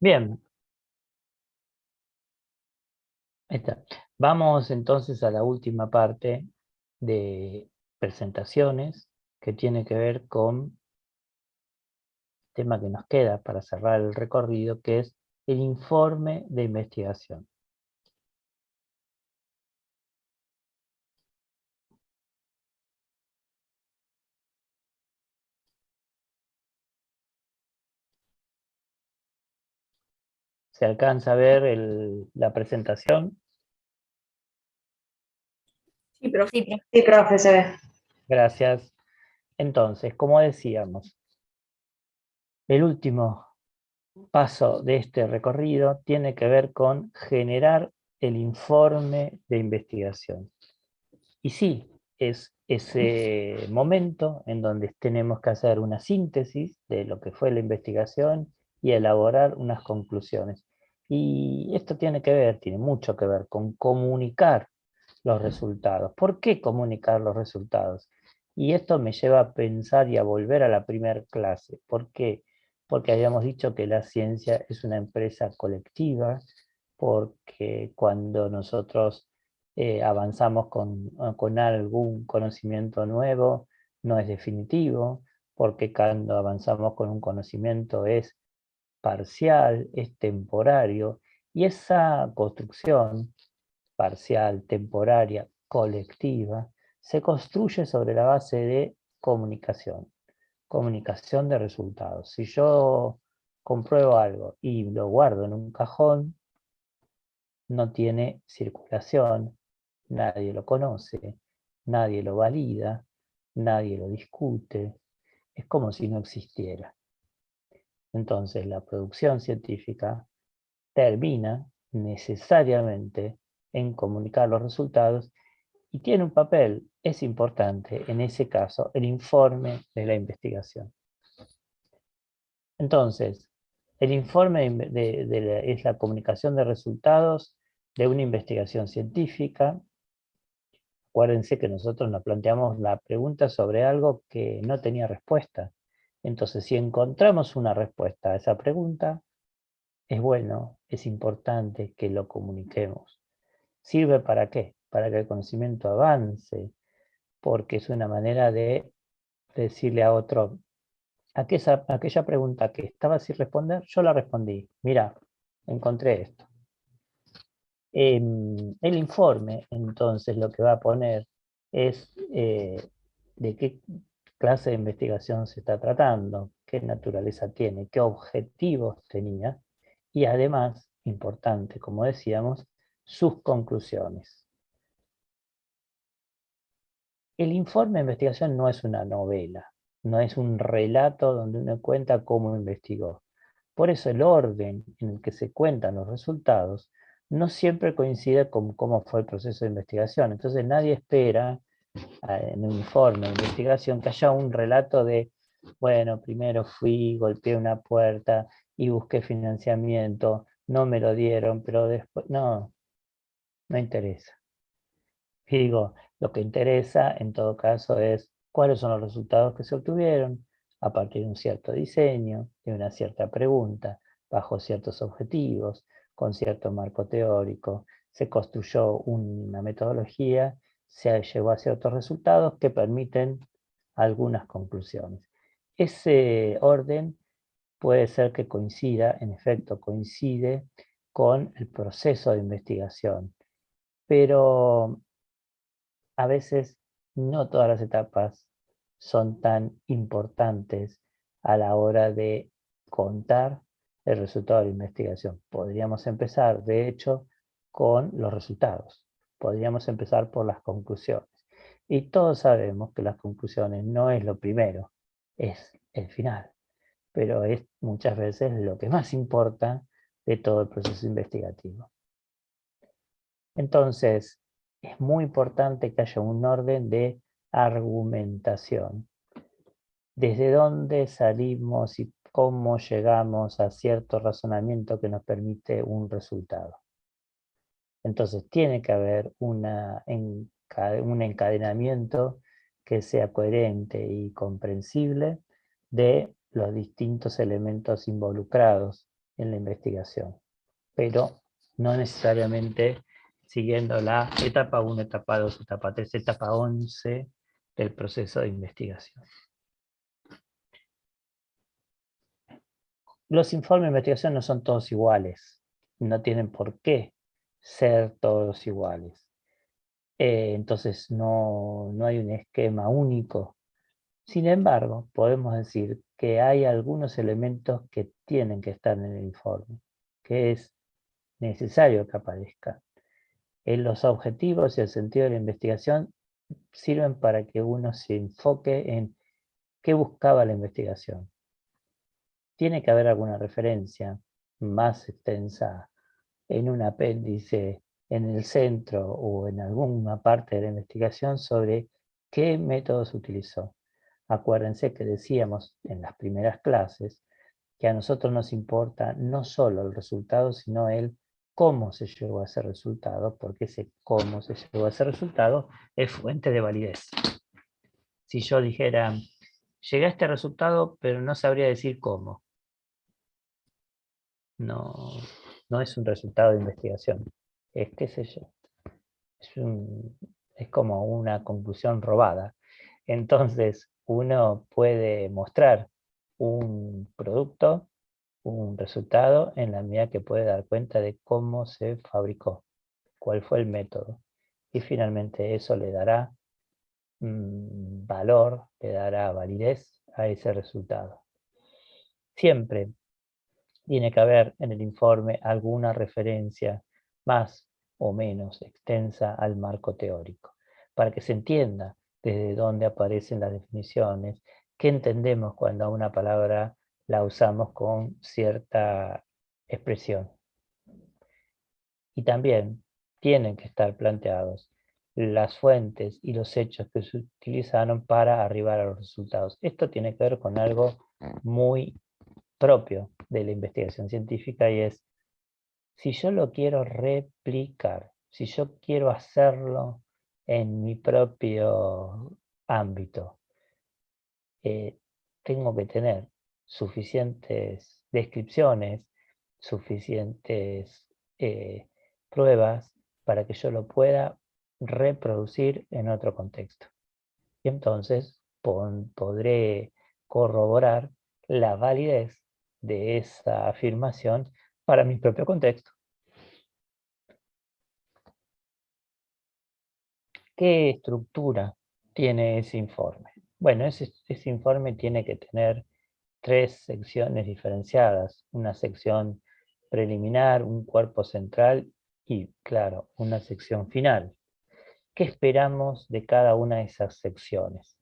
Bien. Ahí está. Vamos entonces a la última parte de presentaciones, que tiene que ver con el tema que nos queda para cerrar el recorrido, que es el informe de investigación. ¿Se alcanza a ver la presentación? Sí, profe. Sí, profe, se ve. Gracias. Entonces, como decíamos, el último paso de este recorrido tiene que ver con generar el informe de investigación. Y sí, es ese momento en donde tenemos que hacer una síntesis de lo que fue la investigación y elaborar unas conclusiones. Y esto tiene mucho que ver con comunicar los resultados. ¿Por qué comunicar los resultados? Y esto me lleva a pensar y a volver a la primera clase. ¿Por qué? Porque habíamos dicho que la ciencia es una empresa colectiva, porque cuando nosotros avanzamos con algún conocimiento nuevo, no es definitivo, porque cuando avanzamos con un conocimiento es parcial, es temporario, y esa construcción parcial, temporaria, colectiva, se construye sobre la base de comunicación de resultados. Si yo compruebo algo y lo guardo en un cajón, no tiene circulación, nadie lo conoce, nadie lo valida, nadie lo discute, es como si no existiera. Entonces la producción científica termina necesariamente en comunicar los resultados y tiene un papel, es importante, en ese caso, el informe de la investigación. Entonces, el informe es la comunicación de resultados de una investigación científica. Acuérdense que nosotros nos planteamos la pregunta sobre algo que no tenía respuesta. Entonces, si encontramos una respuesta a esa pregunta, es bueno, es importante que lo comuniquemos. ¿Sirve para qué? Para que el conocimiento avance, porque es una manera de decirle a otro, aquella pregunta que estaba sin responder, yo la respondí. Mira, encontré esto. El informe, entonces, lo que va a poner es de qué clase de investigación se está tratando, qué naturaleza tiene, qué objetivos tenía, y además, importante, como decíamos, sus conclusiones. El informe de investigación no es una novela, no es un relato donde uno cuenta cómo investigó. Por eso el orden en el que se cuentan los resultados no siempre coincide con cómo fue el proceso de investigación. Entonces nadie espera en un informe de investigación que haya un relato de, bueno, primero fui, golpeé una puerta y busqué financiamiento, no me lo dieron, pero después, no interesa. Y digo, lo que interesa en todo caso es cuáles son los resultados que se obtuvieron a partir de un cierto diseño, de una cierta pregunta, bajo ciertos objetivos, con cierto marco teórico. Se construyó una metodología, se llegó a ciertos resultados que permiten algunas conclusiones. Ese orden puede ser que coincida, en efecto coincide con el proceso de investigación, pero a veces no todas las etapas son tan importantes a la hora de contar el resultado de la investigación. Podríamos empezar, de hecho, con los resultados. Podríamos empezar por las conclusiones. Y todos sabemos que las conclusiones no es lo primero, es el final. Pero es muchas veces lo que más importa de todo el proceso investigativo. Entonces, es muy importante que haya un orden de argumentación. Desde dónde salimos y cómo llegamos a cierto razonamiento que nos permite un resultado. Entonces, tiene que haber un encadenamiento que sea coherente y comprensible de los distintos elementos involucrados en la investigación, pero no necesariamente siguiendo la etapa 1, etapa 2, etapa 3, etapa 11 del proceso de investigación. Los informes de investigación no son todos iguales, no tienen por qué ser todos iguales. Entonces no hay un esquema único. Sin embargo, podemos decir que hay algunos elementos que tienen que estar en el informe, que es necesario que aparezcan. Los objetivos y el sentido de la investigación sirven para que uno se enfoque en qué buscaba la investigación. Tiene que haber alguna referencia más extensa en un apéndice, en el centro o en alguna parte de la investigación sobre qué métodos utilizó. Acuérdense que decíamos en las primeras clases que a nosotros nos importa no solo el resultado, sino el cómo se llegó a ese resultado, porque ese cómo se llegó a ese resultado es fuente de validez. Si yo dijera, llegué a este resultado, pero no sabría decir cómo, no es un resultado de investigación, es qué sé yo, es como una conclusión robada. Entonces uno puede mostrar un producto, un resultado, en la medida que puede dar cuenta de cómo se fabricó, cuál fue el método. Y finalmente eso le dará valor, le dará validez a ese resultado. Siempre tiene que haber en el informe alguna referencia más o menos extensa al marco teórico, para que se entienda desde dónde aparecen las definiciones, qué entendemos cuando a una palabra la usamos con cierta expresión. Y también tienen que estar planteados las fuentes y los hechos que se utilizaron para arribar a los resultados. Esto tiene que ver con algo muy propio de la investigación científica y es, si yo lo quiero replicar, si yo quiero hacerlo en mi propio ámbito, tengo que tener suficientes descripciones, suficientes pruebas para que yo lo pueda reproducir en otro contexto. Y entonces podré corroborar la validez de esa afirmación para mi propio contexto. ¿Qué estructura tiene ese informe? Bueno, ese informe tiene que tener 3 secciones diferenciadas, una sección preliminar, un cuerpo central y, claro, una sección final. ¿Qué esperamos de cada una de esas secciones?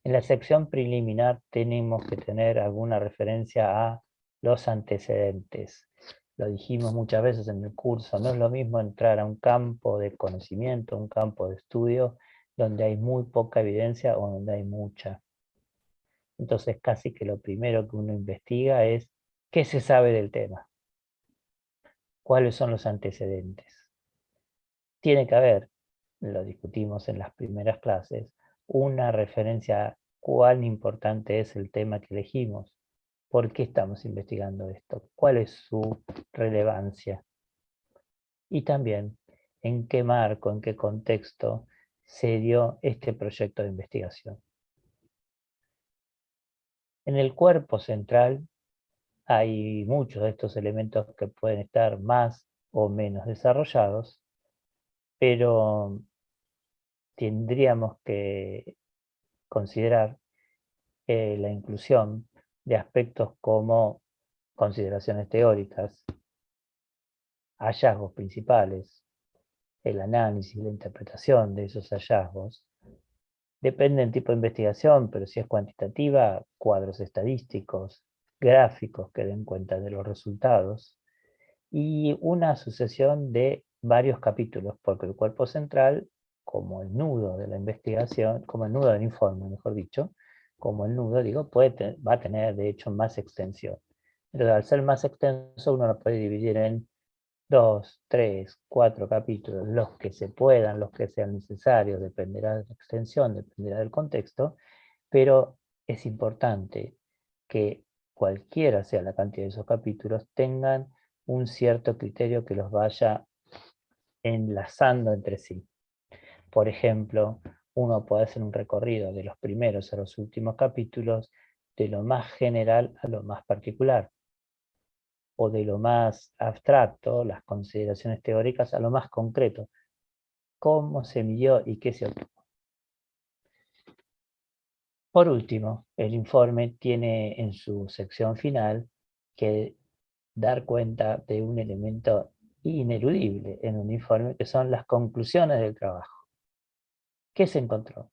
En la sección preliminar tenemos que tener alguna referencia a los antecedentes. Lo dijimos muchas veces en el curso, no es lo mismo entrar a un campo de conocimiento, un campo de estudio, donde hay muy poca evidencia o donde hay mucha. Entonces casi que lo primero que uno investiga es qué se sabe del tema, cuáles son los antecedentes. Tiene que haber, lo discutimos en las primeras clases, una referencia a cuán importante es el tema que elegimos, por qué estamos investigando esto, cuál es su relevancia y también en qué marco, en qué contexto se dio este proyecto de investigación. En el cuerpo central hay muchos de estos elementos que pueden estar más o menos desarrollados, pero tendríamos que considerar la inclusión de aspectos como consideraciones teóricas, hallazgos principales, el análisis, la interpretación de esos hallazgos. Depende del tipo de investigación, pero si es cuantitativa, cuadros estadísticos, gráficos que den cuenta de los resultados, y una sucesión de varios capítulos, porque el cuerpo central, como el nudo de la investigación, como el nudo del informe, mejor dicho, como el nudo, digo, va a tener de hecho más extensión. Entonces, al ser más extenso, uno lo puede dividir en 2, 3, 4 capítulos, los que se puedan, los que sean necesarios, dependerá de la extensión, dependerá del contexto, pero es importante que cualquiera sea la cantidad de esos capítulos, tengan un cierto criterio que los vaya enlazando entre sí. Por ejemplo, uno puede hacer un recorrido de los primeros a los últimos capítulos, de lo más general a lo más particular, o de lo más abstracto, las consideraciones teóricas, a lo más concreto, cómo se midió y qué se obtuvo. Por último, el informe tiene en su sección final que dar cuenta de un elemento ineludible en un informe, que son las conclusiones del trabajo. ¿Qué se encontró?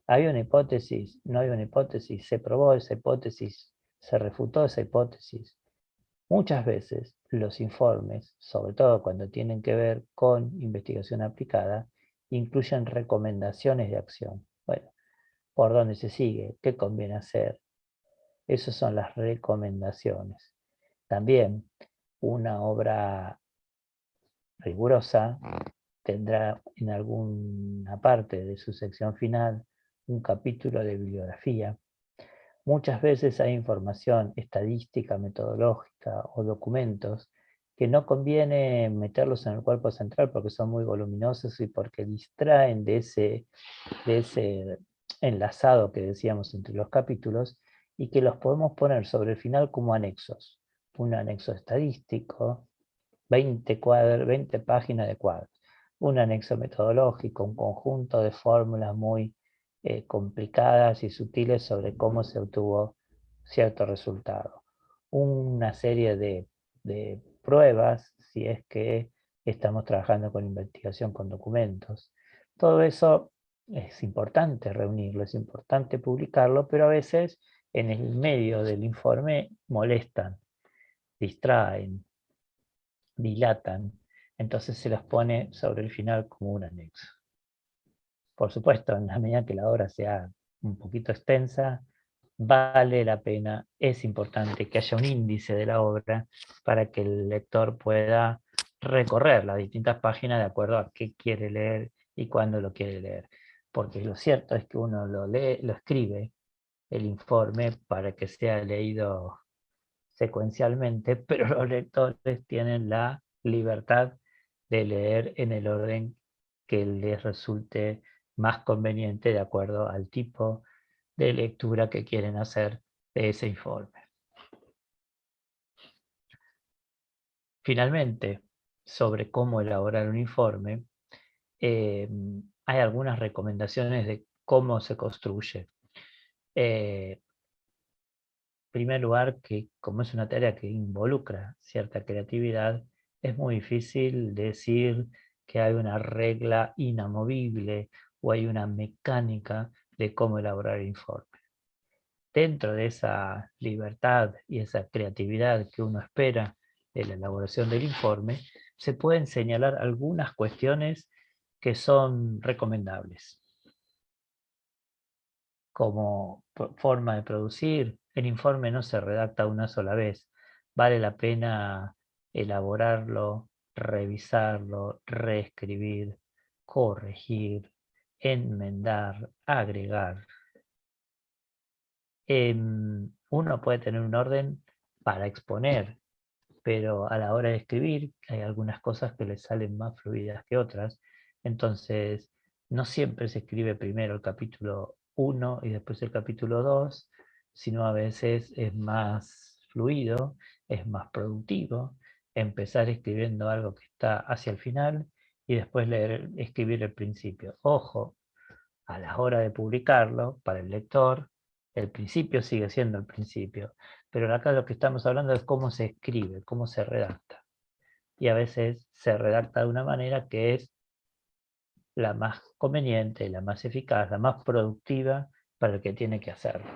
¿Había una hipótesis? ¿No había una hipótesis? ¿Se probó esa hipótesis? ¿Se refutó esa hipótesis? Muchas veces los informes, sobre todo cuando tienen que ver con investigación aplicada, incluyen recomendaciones de acción. Bueno, ¿por dónde se sigue? ¿Qué conviene hacer? Esas son las recomendaciones. También una obra rigurosa tendrá en alguna parte de su sección final un capítulo de bibliografía. Muchas veces hay información estadística, metodológica o documentos que no conviene meterlos en el cuerpo central porque son muy voluminosos y porque distraen de ese enlazado que decíamos entre los capítulos, y que los podemos poner sobre el final como anexos. Un anexo estadístico, 20 páginas de cuadros. Un anexo metodológico, un conjunto de fórmulas muy complicadas y sutiles sobre cómo se obtuvo cierto resultado. Una serie de pruebas, si es que estamos trabajando con investigación con documentos. Todo eso es importante reunirlo, es importante publicarlo, pero a veces en el medio del informe molestan, distraen, dilatan, entonces se los pone sobre el final como un anexo. Por supuesto, en la medida que la obra sea un poquito extensa, vale la pena, es importante que haya un índice de la obra para que el lector pueda recorrer las distintas páginas de acuerdo a qué quiere leer y cuándo lo quiere leer. Porque lo cierto es que uno lo lee, lo escribe, el informe, para que sea leído secuencialmente, pero los lectores tienen la libertad de leer en el orden que les resulte más conveniente de acuerdo al tipo de lectura que quieren hacer de ese informe. Finalmente, sobre cómo elaborar un informe, hay algunas recomendaciones de cómo se construye. En primer lugar, que como es una tarea que involucra cierta creatividad, es muy difícil decir que hay una regla inamovible o hay una mecánica de cómo elaborar el informe. Dentro de esa libertad y esa creatividad que uno espera de la elaboración del informe, se pueden señalar algunas cuestiones que son recomendables. Como forma de producir, el informe no se redacta una sola vez. Vale la pena elaborarlo, revisarlo, reescribir, corregir, enmendar, agregar. Uno puede tener un orden para exponer, pero a la hora de escribir hay algunas cosas que le salen más fluidas que otras. Entonces, no siempre se escribe primero el capítulo 1 y después el capítulo 2, sino a veces es más fluido, es más productivo empezar escribiendo algo que está hacia el final y después escribir el principio. Ojo, a la hora de publicarlo, para el lector, el principio sigue siendo el principio, pero acá lo que estamos hablando es cómo se escribe, cómo se redacta. Y a veces se redacta de una manera que es la más conveniente, la más eficaz, la más productiva para el que tiene que hacerlo.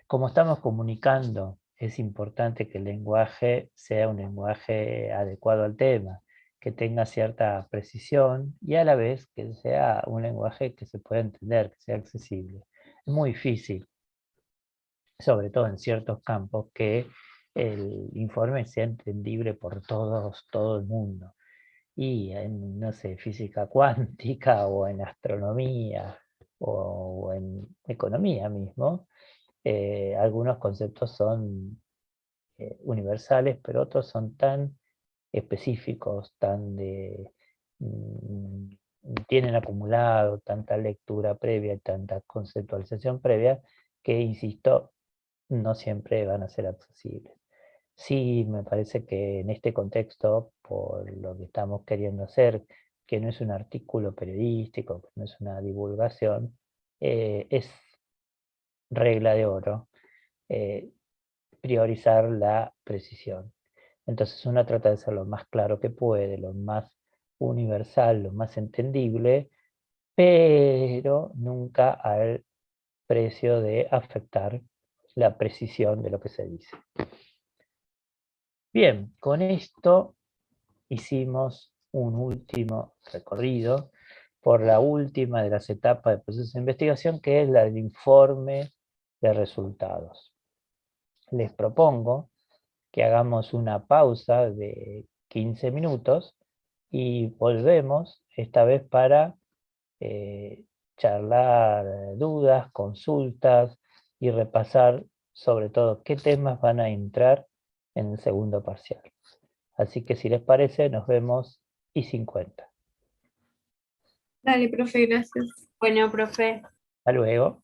Como estamos comunicando, es importante que el lenguaje sea un lenguaje adecuado al tema, que tenga cierta precisión y a la vez que sea un lenguaje que se pueda entender, que sea accesible. Es muy difícil, sobre todo en ciertos campos, que el informe sea entendible por todos, todo el mundo. Y en, no sé, física cuántica o en astronomía o en economía mismo, Algunos conceptos son universales, pero otros son tan específicos, mm, tienen acumulado tanta lectura previa y tanta conceptualización previa que, insisto, no siempre van a ser accesibles. Sí, me parece que en este contexto, por lo que estamos queriendo hacer, que no es un artículo periodístico, que no es una divulgación, es regla de oro priorizar la precisión. Entonces uno trata de ser lo más claro que puede, lo más universal, lo más entendible, pero nunca al precio de afectar la precisión de lo que se dice. Bien, con esto hicimos un último recorrido por la última de las etapas del proceso de investigación, que es la del informe de resultados. Les propongo que hagamos una pausa de 15 minutos y volvemos esta vez para charlar dudas, consultas y repasar sobre todo qué temas van a entrar en el segundo parcial. Así que si les parece, nos vemos y 50. Dale, profe, gracias. Bueno, profe. Hasta luego.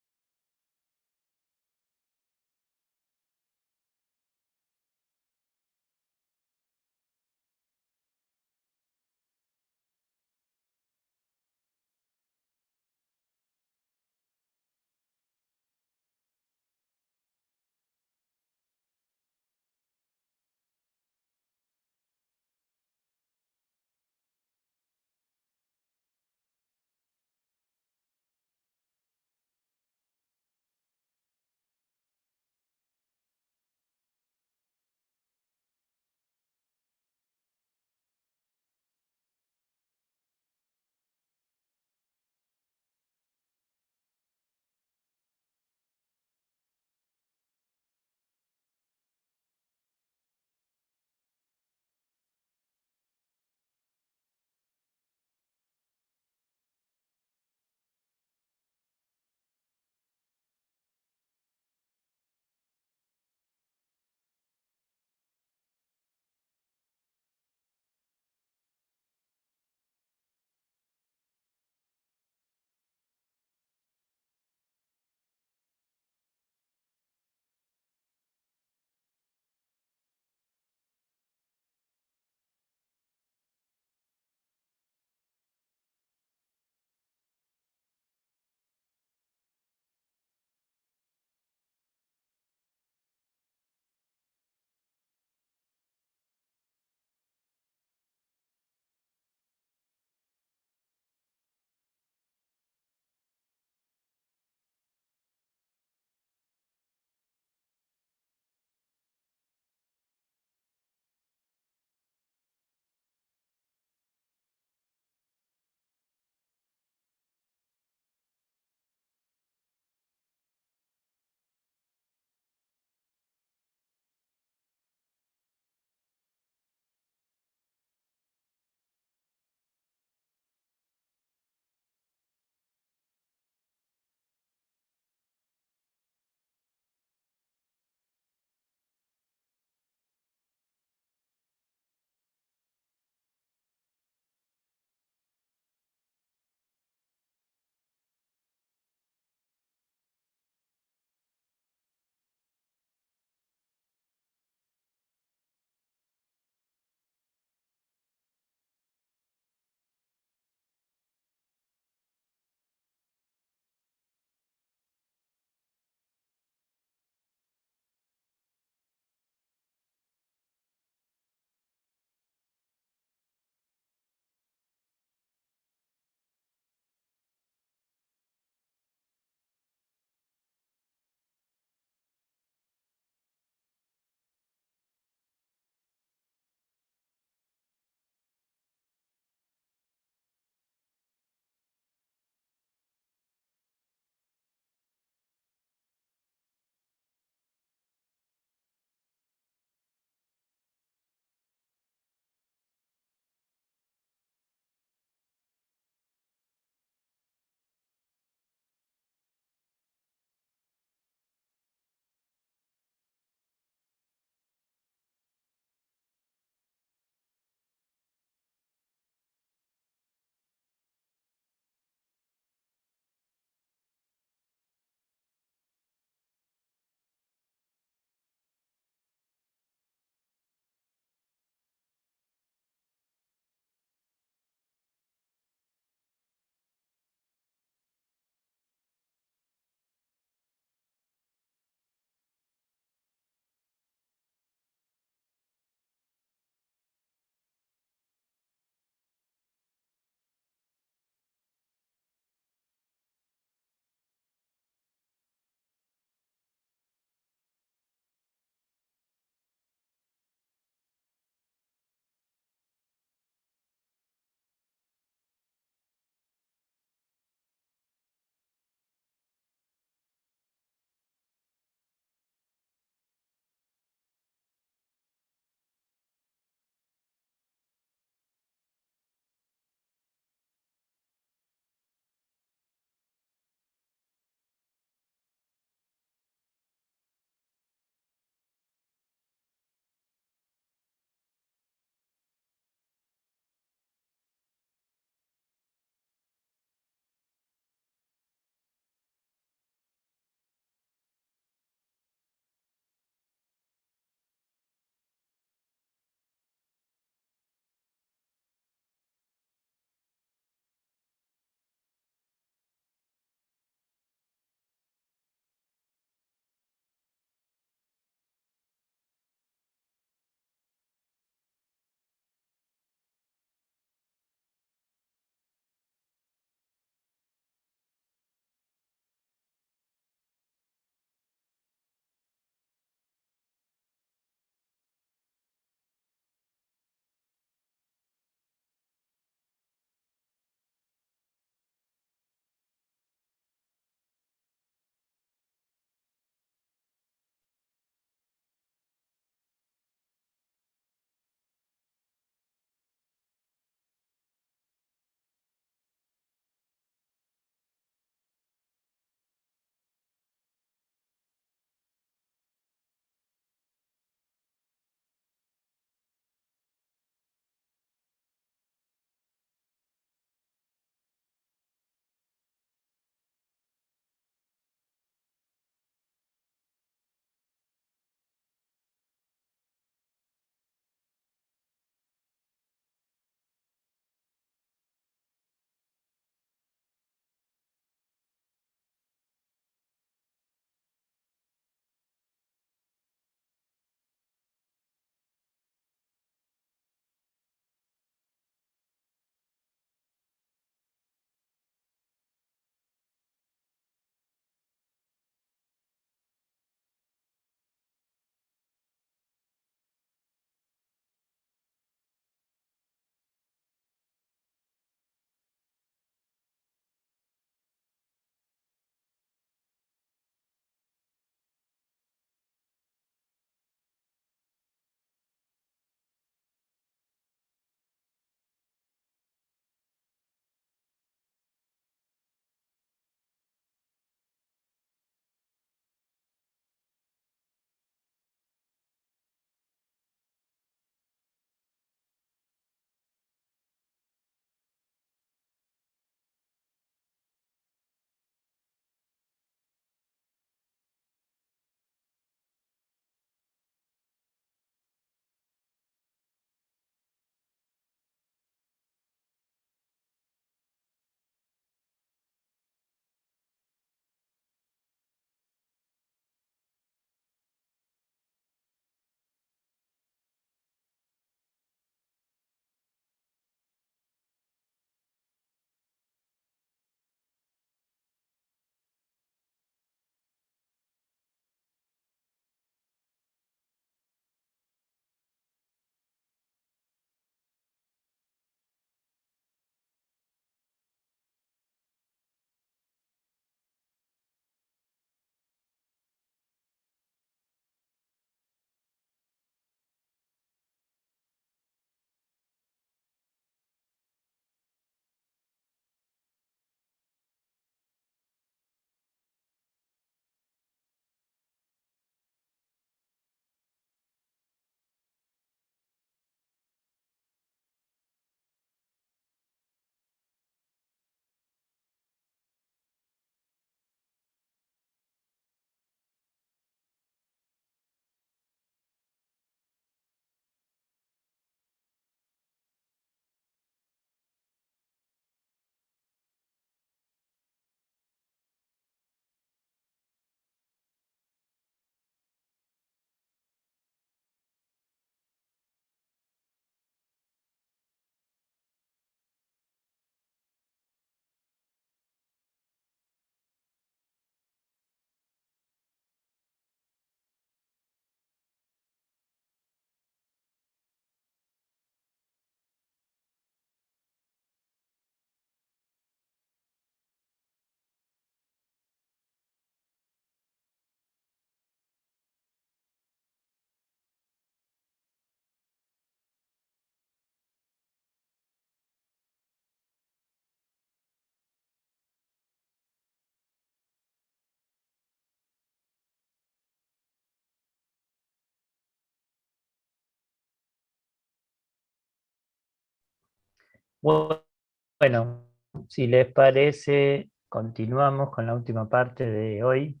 Bueno, si les parece, continuamos con la última parte de hoy.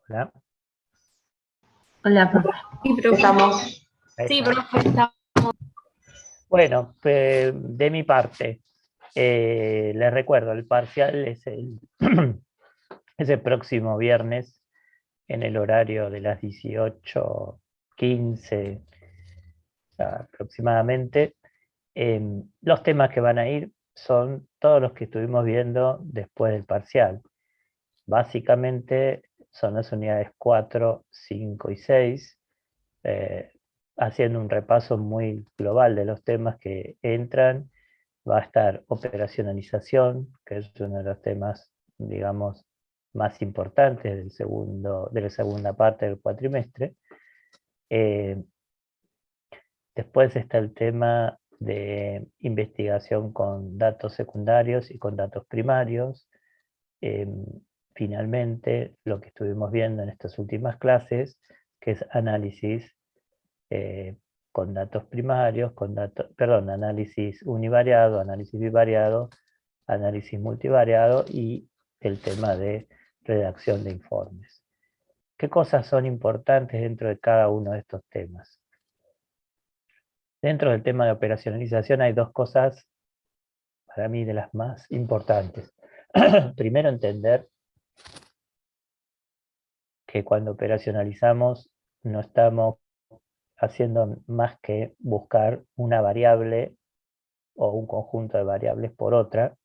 Hola. Hola, profe. Sí, profe. Estamos. Ahí Sí, está. profe, Bueno, de mi parte, les recuerdo, el parcial es es el próximo viernes en el horario de las 18:15 aproximadamente. Los temas que van a ir son todos los que estuvimos viendo después del parcial. Básicamente son las unidades 4, 5 y 6, eh, haciendo un repaso muy global de los temas que entran. Va a estar operacionalización, que es uno de los temas, digamos, más importantes de la segunda parte del cuatrimestre. Eh, Después está el tema de investigación con datos secundarios y con datos primarios. Eh, Finalmente, lo que estuvimos viendo en estas últimas clases, que es análisis con datos primarios, análisis univariado, análisis bivariado, análisis multivariado y el tema de redacción de informes. ¿Qué cosas son importantes dentro de cada uno de estos temas? Dentro del tema de operacionalización hay dos cosas para mí de las más importantes. Primero, entender que cuando operacionalizamos no estamos haciendo más que buscar una variable o un conjunto de variables por otra.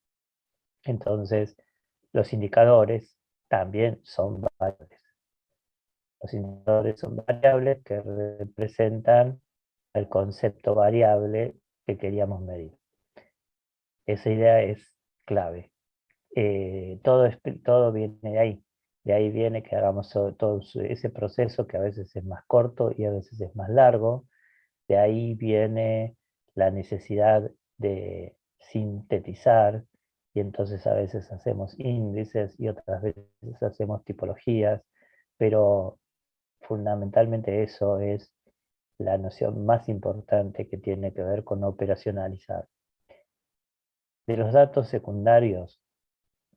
Entonces, los indicadores también son variables. Los indicadores son variables que representan el concepto variable que queríamos medir. Esa idea es clave. Todo viene de ahí. De ahí viene que hagamos todo ese proceso que a veces es más corto y a veces es más largo. De ahí viene la necesidad de sintetizar y entonces a veces hacemos índices y otras veces hacemos tipologías, pero fundamentalmente eso es la noción más importante que tiene que ver con operacionalizar. De los datos secundarios,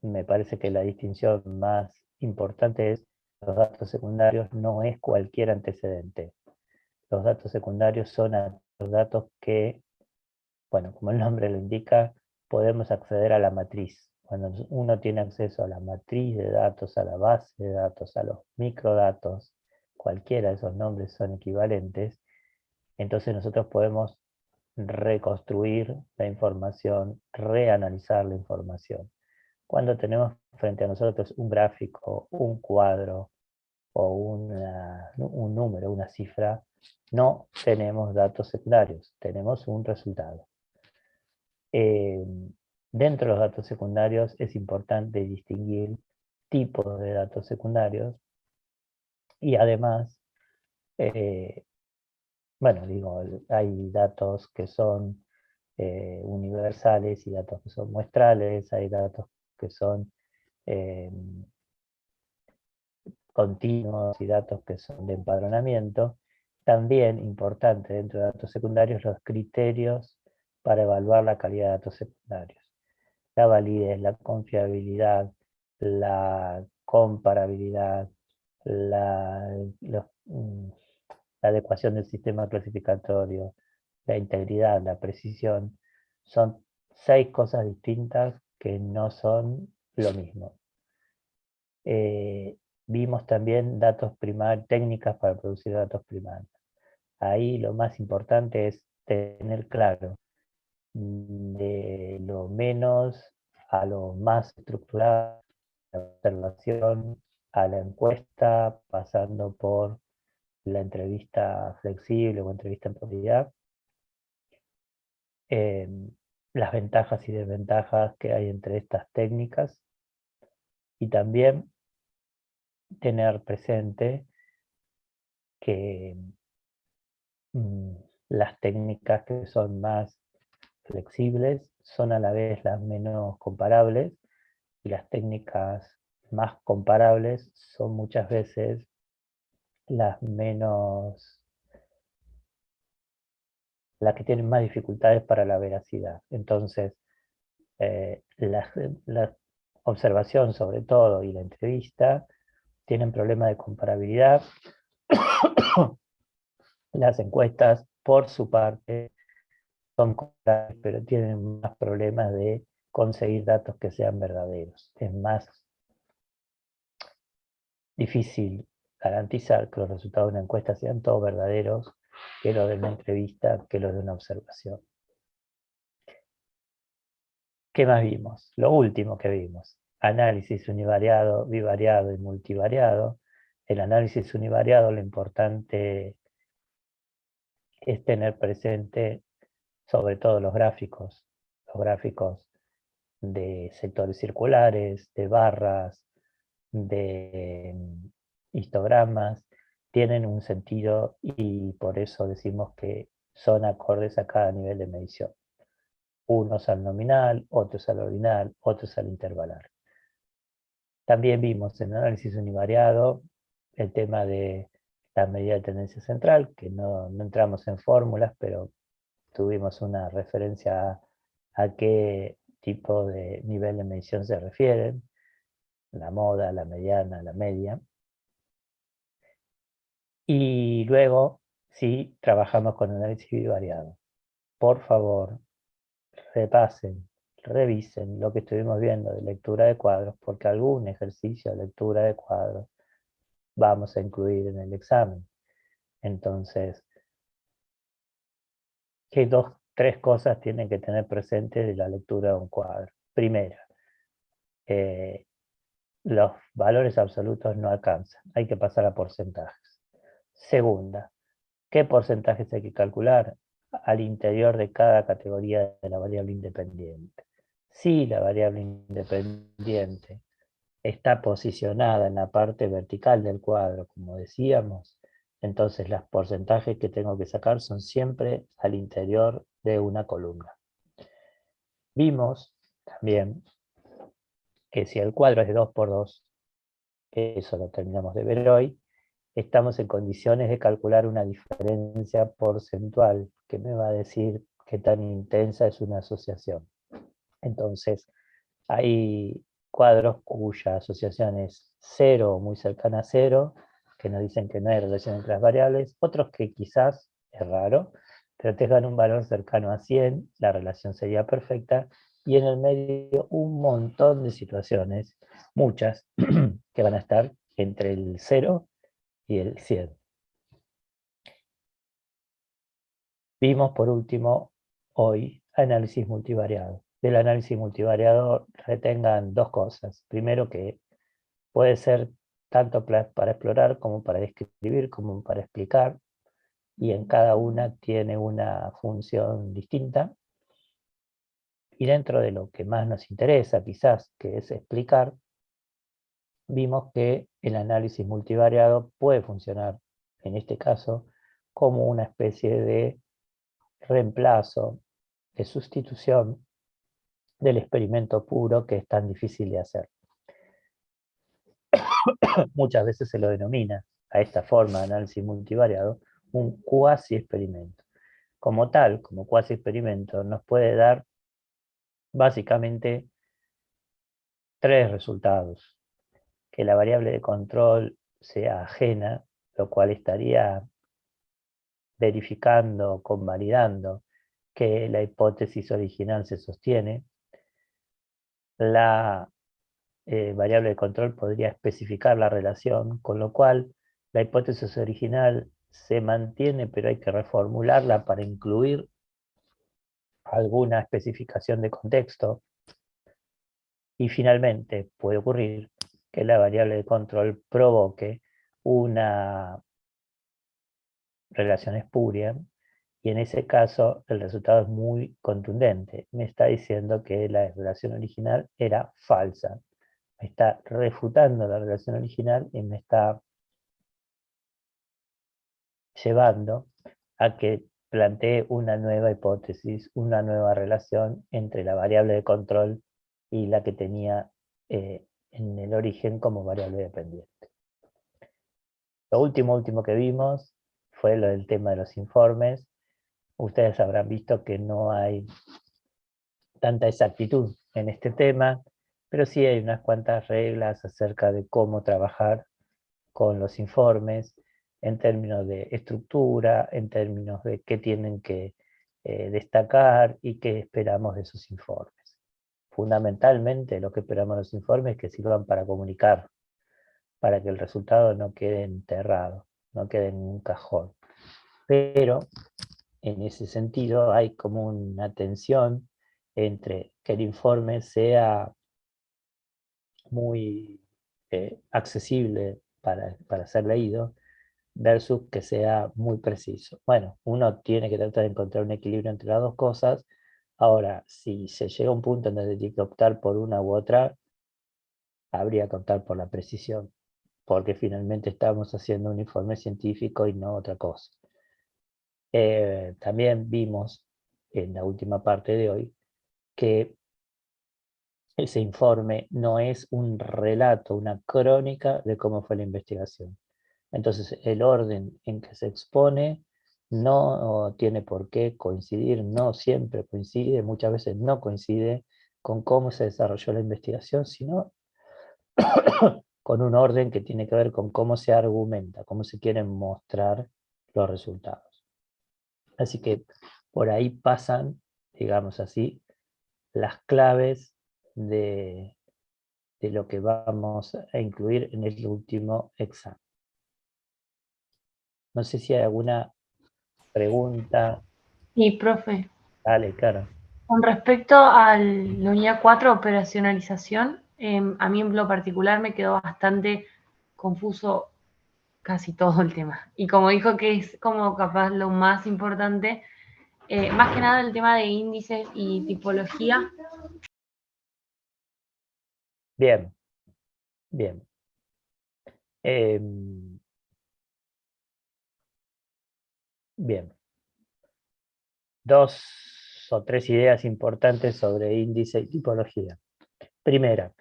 me parece que la distinción más importante es los datos secundarios no es cualquier antecedente. Los datos secundarios son los datos que, bueno, como el nombre lo indica, podemos acceder a la matriz. Cuando uno tiene acceso a la matriz de datos, a la base de datos, a los microdatos, cualquiera de esos nombres son equivalentes, entonces nosotros podemos reconstruir la información, reanalizar la información. Cuando tenemos frente a nosotros un gráfico, un cuadro o un número, una cifra, no tenemos datos secundarios, tenemos un resultado. Eh, Dentro de los datos secundarios es importante distinguir tipos de datos secundarios y además, bueno, digo, hay datos que son universales y datos que son muestrales, hay datos que son eh, continuos y datos que son de empadronamiento. También importante dentro de datos secundarios los criterios para evaluar la calidad de datos secundarios. La validez, la confiabilidad, la comparabilidad, la, los, la adecuación del sistema clasificatorio, la integridad, la precisión, son 6 cosas distintas que no son lo mismo. Vimos también datos primarios, técnicas para producir datos primarios. Ahí lo más importante es tener claro de lo menos a lo más estructurado, la observación, a la encuesta, pasando por la entrevista flexible o entrevista en profundidad, eh, las ventajas y desventajas que hay entre estas técnicas y también tener presente que las técnicas que son más flexibles son a la vez las menos comparables y las técnicas más comparables son muchas veces las menos las que tienen más dificultades para la veracidad. Entonces, la observación sobre todo y la entrevista tienen problemas de comparabilidad. Las encuestas, por su parte, son comparables, pero tienen más problemas de conseguir datos que sean verdaderos. Es más difícil garantizar que los resultados de una encuesta sean todos verdaderos que los de una entrevista, que los de una observación. ¿Qué más vimos? Lo último que vimos, análisis univariado, bivariado y multivariado. El análisis univariado, lo importante es tener presente sobre todo los gráficos de sectores circulares, de barras, de histogramas, tienen un sentido y por eso decimos que son acordes a cada nivel de medición. Unos al nominal, otros al ordinal, otros al intervalar. También vimos en análisis univariado el tema de la medida de tendencia central, que no entramos en fórmulas, pero tuvimos una referencia a qué tipo de nivel de medición se refieren, la moda, la mediana, la media. Y luego, sí, trabajamos con análisis bivariado. Por favor, repasen, revisen lo que estuvimos viendo de lectura de cuadros, porque algún ejercicio de lectura de cuadros vamos a incluir en el examen. Entonces, ¿qué tres cosas tienen que tener presentes de la lectura de un cuadro? Primera, los valores absolutos no alcanzan, hay que pasar a porcentajes. Segunda, ¿qué porcentajes hay que calcular? Al interior de cada categoría de la variable independiente. Si la variable independiente está posicionada en la parte vertical del cuadro, como decíamos, entonces los porcentajes que tengo que sacar son siempre al interior de una columna. Vimos también que si el cuadro es de 2×2, eso lo terminamos de ver hoy, estamos en condiciones de calcular una diferencia porcentual que me va a decir qué tan intensa es una asociación. Entonces, hay cuadros cuya asociación es 0 o muy cercana a 0, que nos dicen que no hay relación entre las variables, otros que quizás, es raro, pero tengan un valor cercano a 100, la relación sería perfecta, y en el medio un montón de situaciones, muchas, que van a estar entre el 0 y el 100. Vimos por último hoy análisis multivariado. Del análisis multivariado retengan dos cosas. Primero, que puede ser tanto para explorar como para describir, como para explicar, y en cada una tiene una función distinta. Y dentro de lo que más nos interesa quizás, que es explicar, vimos que el análisis multivariado puede funcionar, en este caso, como una especie de reemplazo, de sustitución del experimento puro que es tan difícil de hacer. Muchas veces se lo denomina a esta forma de análisis multivariado un cuasi experimento. Como tal, como cuasi experimento, nos puede dar básicamente tres resultados. Que la variable de control sea ajena, lo cual estaría verificando, convalidando que la hipótesis original se sostiene. La variable de control podría especificar la relación, con lo cual la hipótesis original se mantiene, pero hay que reformularla para incluir alguna especificación de contexto. Y finalmente puede ocurrir que la variable de control provoque una relación espuria, y en ese caso el resultado es muy contundente. Me está diciendo que la relación original era falsa. Me está refutando la relación original y me está llevando a que plantee una nueva hipótesis, una nueva relación entre la variable de control y la que tenía en el origen como variable dependiente. Lo último que vimos fue lo del tema de los informes. Ustedes habrán visto que no hay tanta exactitud en este tema, pero sí hay unas cuantas reglas acerca de cómo trabajar con los informes en términos de estructura, en términos de qué tienen que destacar y qué esperamos de esos informes. Fundamentalmente lo que esperamos de los informes es que sirvan para comunicar, para que el resultado no quede enterrado, no quede en un cajón. Pero en ese sentido hay como una tensión entre que el informe sea muy accesible para ser leído versus que sea muy preciso. Bueno, uno tiene que tratar de encontrar un equilibrio entre las dos cosas. Ahora, si se llega a un punto en donde tiene que optar por una u otra, habría que optar por la precisión, porque finalmente estamos haciendo un informe científico y no otra cosa. También vimos en la última parte de hoy que ese informe no es un relato, una crónica de cómo fue la investigación. Entonces, el orden en que se expone no tiene por qué coincidir, no siempre coincide, muchas veces no coincide con cómo se desarrolló la investigación, sino con un orden que tiene que ver con cómo se argumenta, cómo se quieren mostrar los resultados. Así que por ahí pasan, digamos así, las claves de lo que vamos a incluir en el último examen. No sé si hay alguna pregunta. Y, profe, Dale, claro. con respecto a la unidad 4, operacionalización, a mí en lo particular me quedó bastante confuso casi todo el tema. Y como dijo que es como capaz lo más importante, más que nada el tema de índices y tipología. Bien, bien. Bien. Dos o tres ideas importantes sobre índice y tipología. Primera,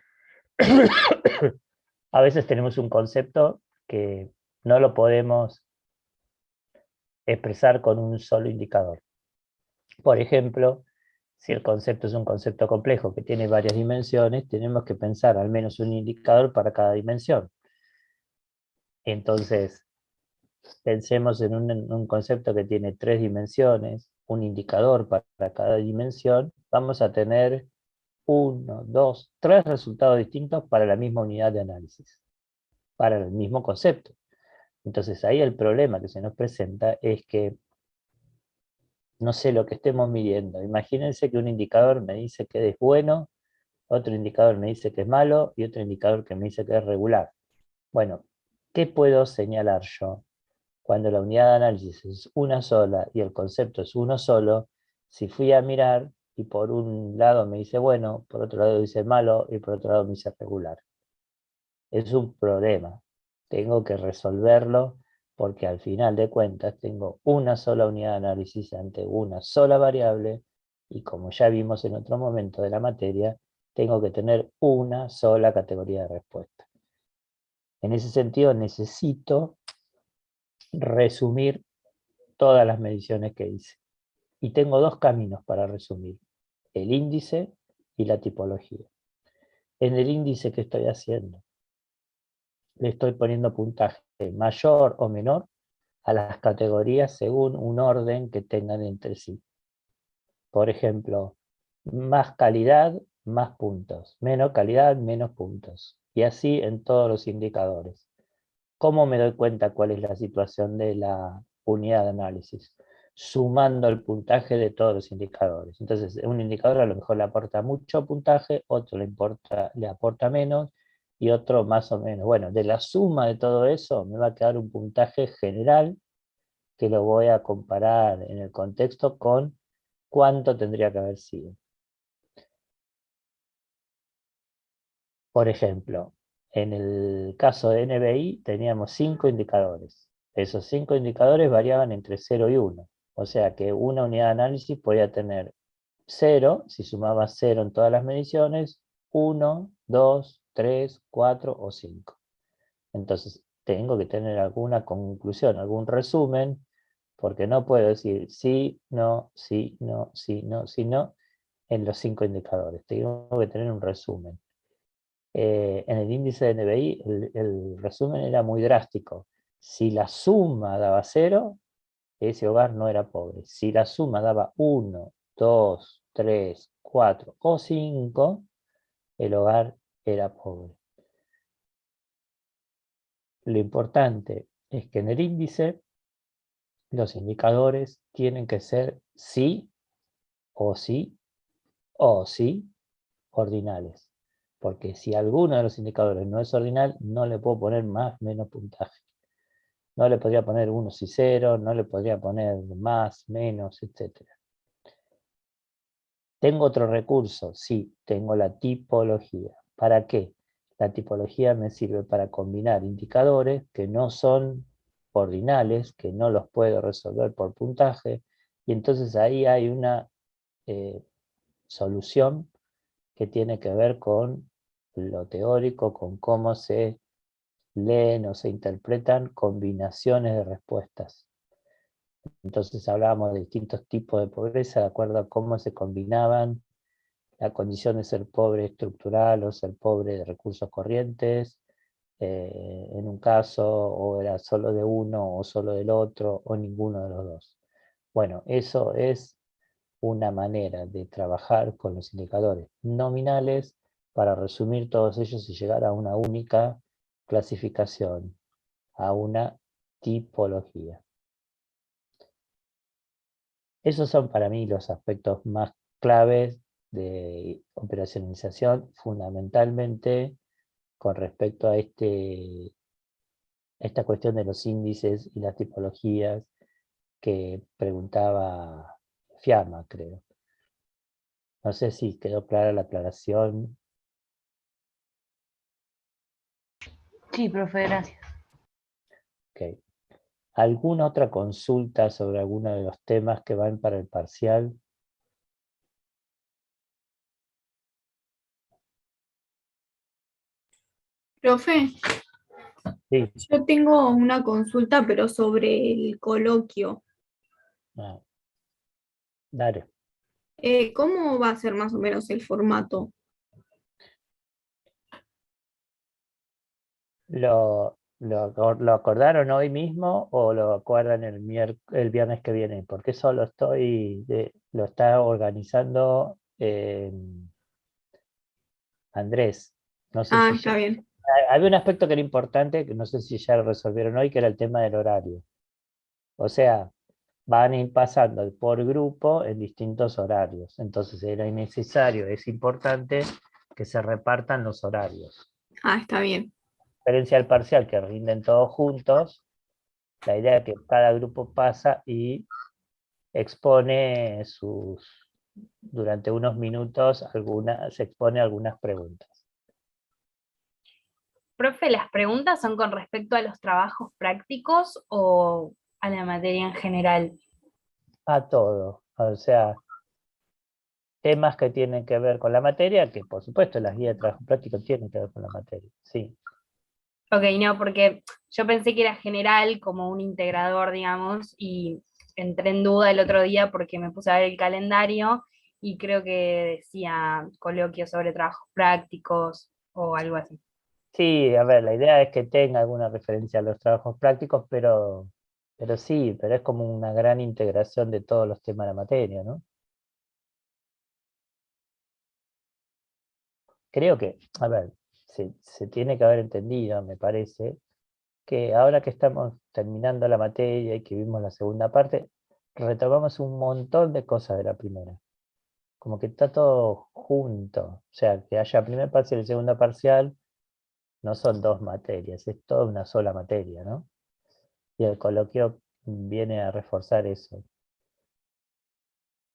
a veces tenemos un concepto que no lo podemos expresar con un solo indicador. Por ejemplo, si el concepto es un concepto complejo que tiene varias dimensiones, tenemos que pensar al menos un indicador para cada dimensión. Entonces, pensemos en un concepto que tiene 3 dimensiones, un indicador para cada dimensión, vamos a tener 1, 2, 3 resultados distintos para la misma unidad de análisis, para el mismo concepto. Entonces ahí el problema que se nos presenta es que no sé lo que estemos midiendo. Imagínense que un indicador me dice que es bueno, otro indicador me dice que es malo y otro indicador que me dice que es regular. Bueno, ¿qué puedo señalar yo? Cuando la unidad de análisis es una sola y el concepto es uno solo, si fui a mirar y por un lado me dice bueno, por otro lado dice malo y por otro lado me dice regular. Es un problema. Tengo que resolverlo porque al final de cuentas tengo una sola unidad de análisis ante una sola variable y como ya vimos en otro momento de la materia, tengo que tener una sola categoría de respuesta. En ese sentido necesito resumir todas las mediciones que hice. Y tengo dos caminos para resumir, el índice y la tipología. En el índice, ¿qué estoy haciendo? Le estoy poniendo puntaje mayor o menor a las categorías según un orden que tengan entre sí. Por ejemplo, más calidad, más puntos. Menos calidad, menos puntos. Y así en todos los indicadores. ¿Cómo me doy cuenta cuál es la situación de la unidad de análisis? Sumando el puntaje de todos los indicadores. Entonces, un indicador a lo mejor le aporta mucho puntaje, otro le aporta menos, y otro más o menos. Bueno, de la suma de todo eso me va a quedar un puntaje general que lo voy a comparar en el contexto con cuánto tendría que haber sido. Por ejemplo, en el caso de NBI teníamos 5 indicadores. Esos 5 indicadores variaban entre 0 y 1. O sea que una unidad de análisis podía tener 0, si sumaba 0 en todas las mediciones, 1, 2, 3, 4 o 5. Entonces tengo que tener alguna conclusión, algún resumen, porque no puedo decir sí, no, sí, no, sí, no, sí, no, en los 5 indicadores. Tengo que tener un resumen. En el índice de NBI el resumen era muy drástico. Si la suma daba 0, ese hogar no era pobre. Si la suma daba 1, 2, 3, 4 o 5, el hogar era pobre. Lo importante es que en el índice los indicadores tienen que ser sí o sí o sí ordinales. Porque si alguno de los indicadores no es ordinal, no le puedo poner más o menos puntaje. No le podría poner 1 si 0, no le podría poner más, menos, etc. ¿Tengo otro recurso? Sí, tengo la tipología. ¿Para qué? La tipología me sirve para combinar indicadores que no son ordinales, que no los puedo resolver por puntaje, y entonces ahí hay una solución que tiene que ver con lo teórico, con cómo se leen o se interpretan combinaciones de respuestas. Entonces hablábamos de distintos tipos de pobreza de acuerdo a cómo se combinaban la condición de ser pobre estructural o ser pobre de recursos corrientes, en un caso, o era solo de uno o solo del otro, o ninguno de los dos. Bueno, eso es una manera de trabajar con los indicadores nominales para resumir todos ellos y llegar a una única clasificación, a una tipología. Esos son para mí los aspectos más claves de operacionalización, fundamentalmente con respecto a esta cuestión de los índices y las tipologías que preguntaba Fiamma, creo. No sé si quedó clara la aclaración. Sí, profe, gracias. Okay. ¿Alguna otra consulta sobre alguno de los temas que van para el parcial? Profe, Sí. yo tengo una consulta, pero sobre el coloquio. Ah, dale. ¿Cómo va a ser más o menos el formato? ¿Lo acordaron hoy mismo o lo acuerdan el viernes que viene? Porque eso lo está organizando Andrés. No sé Ah, si ya... está bien. Había un aspecto que era importante, que no sé si ya lo resolvieron hoy, que era el tema del horario. O sea, van a ir pasando por grupo en distintos horarios. Entonces era innecesario, es importante que se repartan los horarios. Ah, está bien. Diferencia al parcial que rinden todos juntos, la idea es que cada grupo pasa y expone durante unos minutos se expone algunas preguntas. Profe, ¿las preguntas son con respecto a los trabajos prácticos o a la materia en general? A todo, o sea, temas que tienen que ver con la materia, que por supuesto las guías de trabajo práctico tienen que ver con la materia, sí. Ok, no, porque yo pensé que era general, como un integrador, digamos, y entré en duda el otro día porque me puse a ver el calendario y creo que decía coloquio sobre trabajos prácticos o algo así. Sí, a ver, la idea es que tenga alguna referencia a los trabajos prácticos, pero sí, pero es como una gran integración de todos los temas de la materia, ¿no? Creo que, a ver, se tiene que haber entendido, me parece, que ahora que estamos terminando la materia y que vimos la segunda parte, retomamos un montón de cosas de la primera. Como que está todo junto. O sea, que haya primer parcial y segunda parcial, no son dos materias, es toda una sola materia, ¿no? Y el coloquio viene a reforzar eso.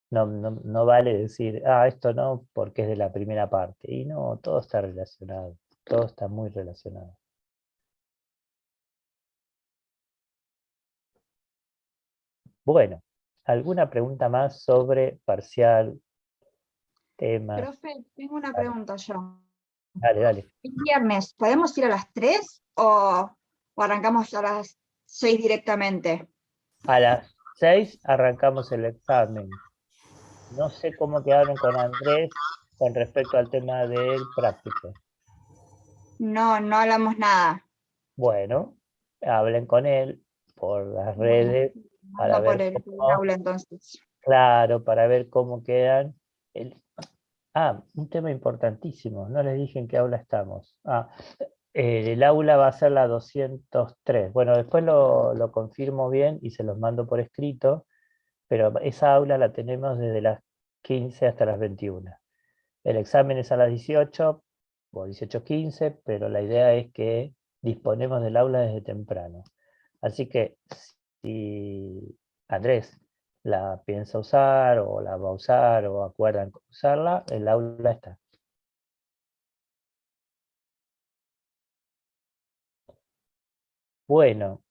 No vale decir, esto no, porque es de la primera parte. Y no, todo está relacionado, todo está muy relacionado. Bueno, ¿alguna pregunta más sobre parcial, temas? Profe, tengo una Dale, pregunta yo. dale. El viernes, ¿podemos ir a las 3 o arrancamos a las 6 directamente? A las 6 arrancamos el examen. No sé cómo quedaron con Andrés con respecto al tema del práctico. No, no hablamos nada. Bueno, hablen con él por las redes para Mando por ver por el cómo, aula entonces. claro, para ver cómo quedan. Un tema importantísimo, no les dije en qué aula estamos. El aula va a ser la 203. Bueno, después lo confirmo bien y se los mando por escrito, pero esa aula la tenemos desde las 15 hasta las 21. El examen es a las 18 o 18:15, pero la idea es que disponemos del aula desde temprano. Así que si Andrés la piensa usar o la va a usar o acuerdan usarla, el aula está. Bueno,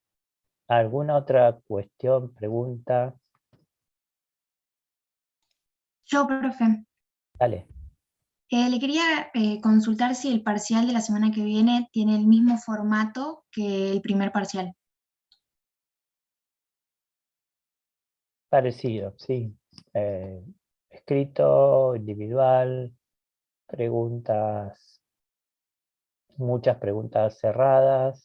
¿alguna otra cuestión, pregunta? Yo, profe, Dale. le quería consultar si el parcial de la semana que viene tiene el mismo formato que el primer parcial. Parecido, sí. Escrito, individual, preguntas, muchas preguntas cerradas,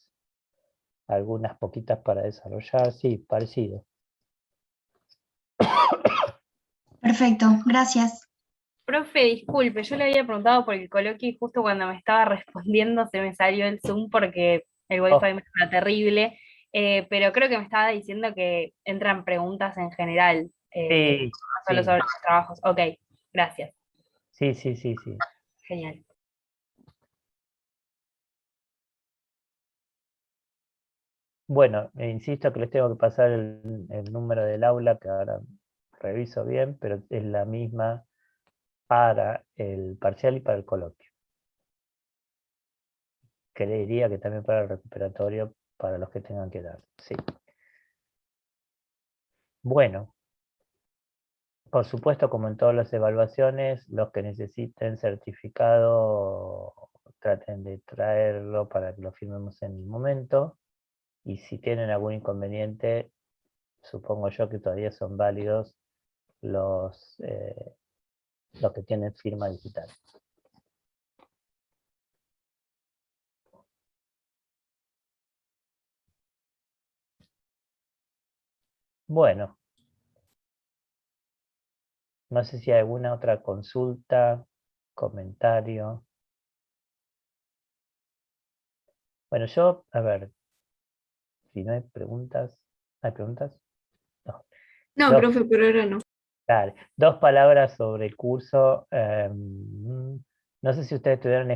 algunas poquitas para desarrollar, sí, parecido. Perfecto, gracias. Profe, disculpe, yo le había preguntado por el coloquio y justo cuando me estaba respondiendo se me salió el Zoom porque el Oh, Wi-Fi me está terrible, pero creo que me estaba diciendo que entran preguntas en general, sí, no solo sí, sobre los trabajos. Ok, gracias, sí, sí, sí, sí. genial. Bueno, insisto que les tengo que pasar el número del aula, que ahora reviso bien, pero es la misma para el parcial y para el coloquio. Creería que también para el recuperatorio, para los que tengan que dar. Sí. Bueno, por supuesto, como en todas las evaluaciones, los que necesiten certificado, traten de traerlo para que lo firmemos en el momento. Y si tienen algún inconveniente, supongo yo que todavía son válidos los que tienen firma digital. Bueno, no sé si hay alguna otra consulta, comentario. Bueno, yo, a ver, si no hay preguntas, ¿hay preguntas? No. No, Dos, profe, por ahora no. dale, 2 palabras sobre el curso. No sé si ustedes tuvieron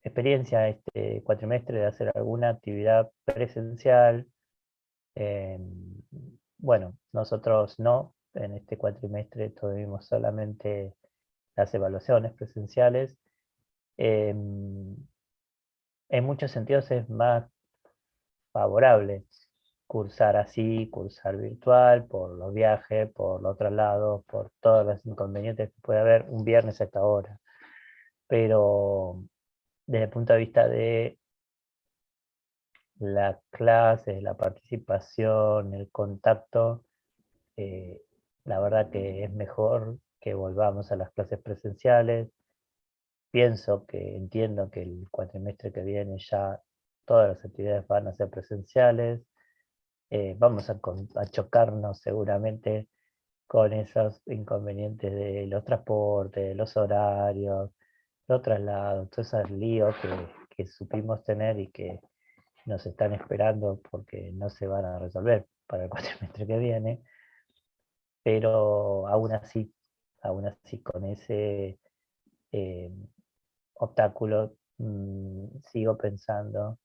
experiencia este cuatrimestre de hacer alguna actividad presencial. Bueno, nosotros no, en este cuatrimestre tuvimos solamente las evaluaciones presenciales. En muchos sentidos es más favorable cursar así, cursar virtual, por los viajes, por los traslados, por todos los inconvenientes que puede haber un viernes a esta hora. Pero desde el punto de vista de la clase, la participación, el contacto, eh, la verdad que es mejor que volvamos a las clases presenciales. Entiendo que el cuatrimestre que viene ya todas las actividades van a ser presenciales. Vamos a chocarnos seguramente con esos inconvenientes de los transportes, los horarios, los traslados, todos esos líos que supimos tener y que nos están esperando porque no se van a resolver para el cuatrimestre que viene, pero aún así con ese eh, obstáculo, sigo pensando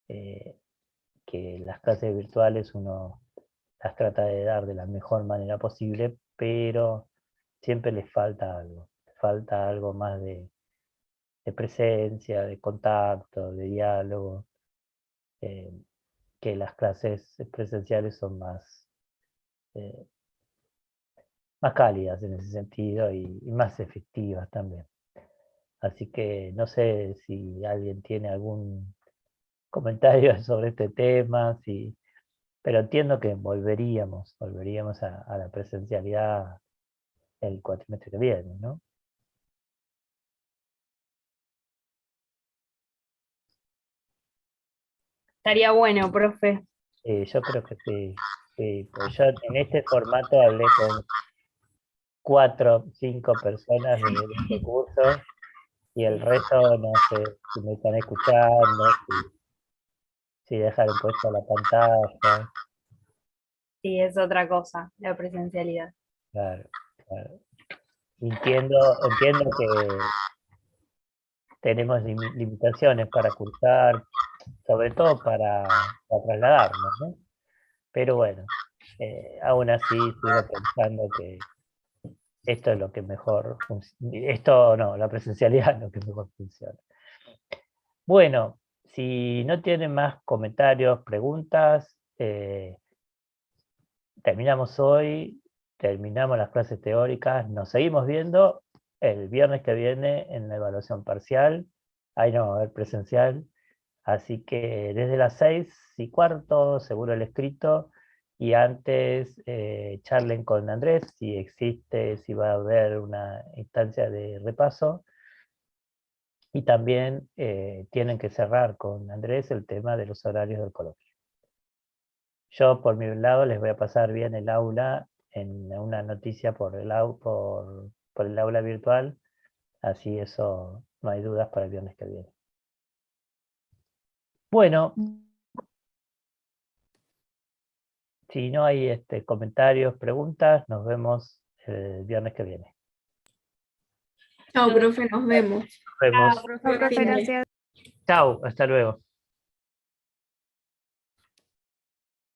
eh, que las clases virtuales uno las trata de dar de la mejor manera posible, pero siempre les falta algo más de presencia, de contacto, de diálogo, eh, que las clases presenciales son eh, más cálidas en ese sentido y más efectivas también. Así que no sé si alguien tiene algún comentario sobre este tema, si pero entiendo que volveríamos a la presencialidad el cuatrimestre que viene, ¿no? Estaría bueno, profe. Yo creo que sí, sí, pues yo en este formato hablé con 4, 5 personas de este curso y el resto no sé si me están escuchando, si dejaron puesta la pantalla. Sí, es otra cosa, la presencialidad. Claro, claro. Entiendo que tenemos limitaciones para cursar, sobre todo para trasladarnos, ¿no? Pero bueno, aún así sigo pensando que esto es lo que mejor esto no, la presencialidad es lo que mejor funciona. Bueno, si no tienen más comentarios, preguntas, terminamos hoy, terminamos las clases teóricas, nos seguimos viendo el viernes que viene en la evaluación parcial, ahí no va a haber presencial, así que desde las 6:15, seguro el escrito, y antes charlen con Andrés si existe, si va a haber una instancia de repaso, y también tienen que cerrar con Andrés el tema de los horarios del coloquio. Yo por mi lado les voy a pasar bien el aula en una noticia por el aula virtual, así eso no hay dudas para el viernes que viene. Bueno, si no hay comentarios, preguntas, nos vemos el viernes que viene. Chao, profe, nos vemos. Nos vemos. Profe, Buen fin de. Chao, hasta luego.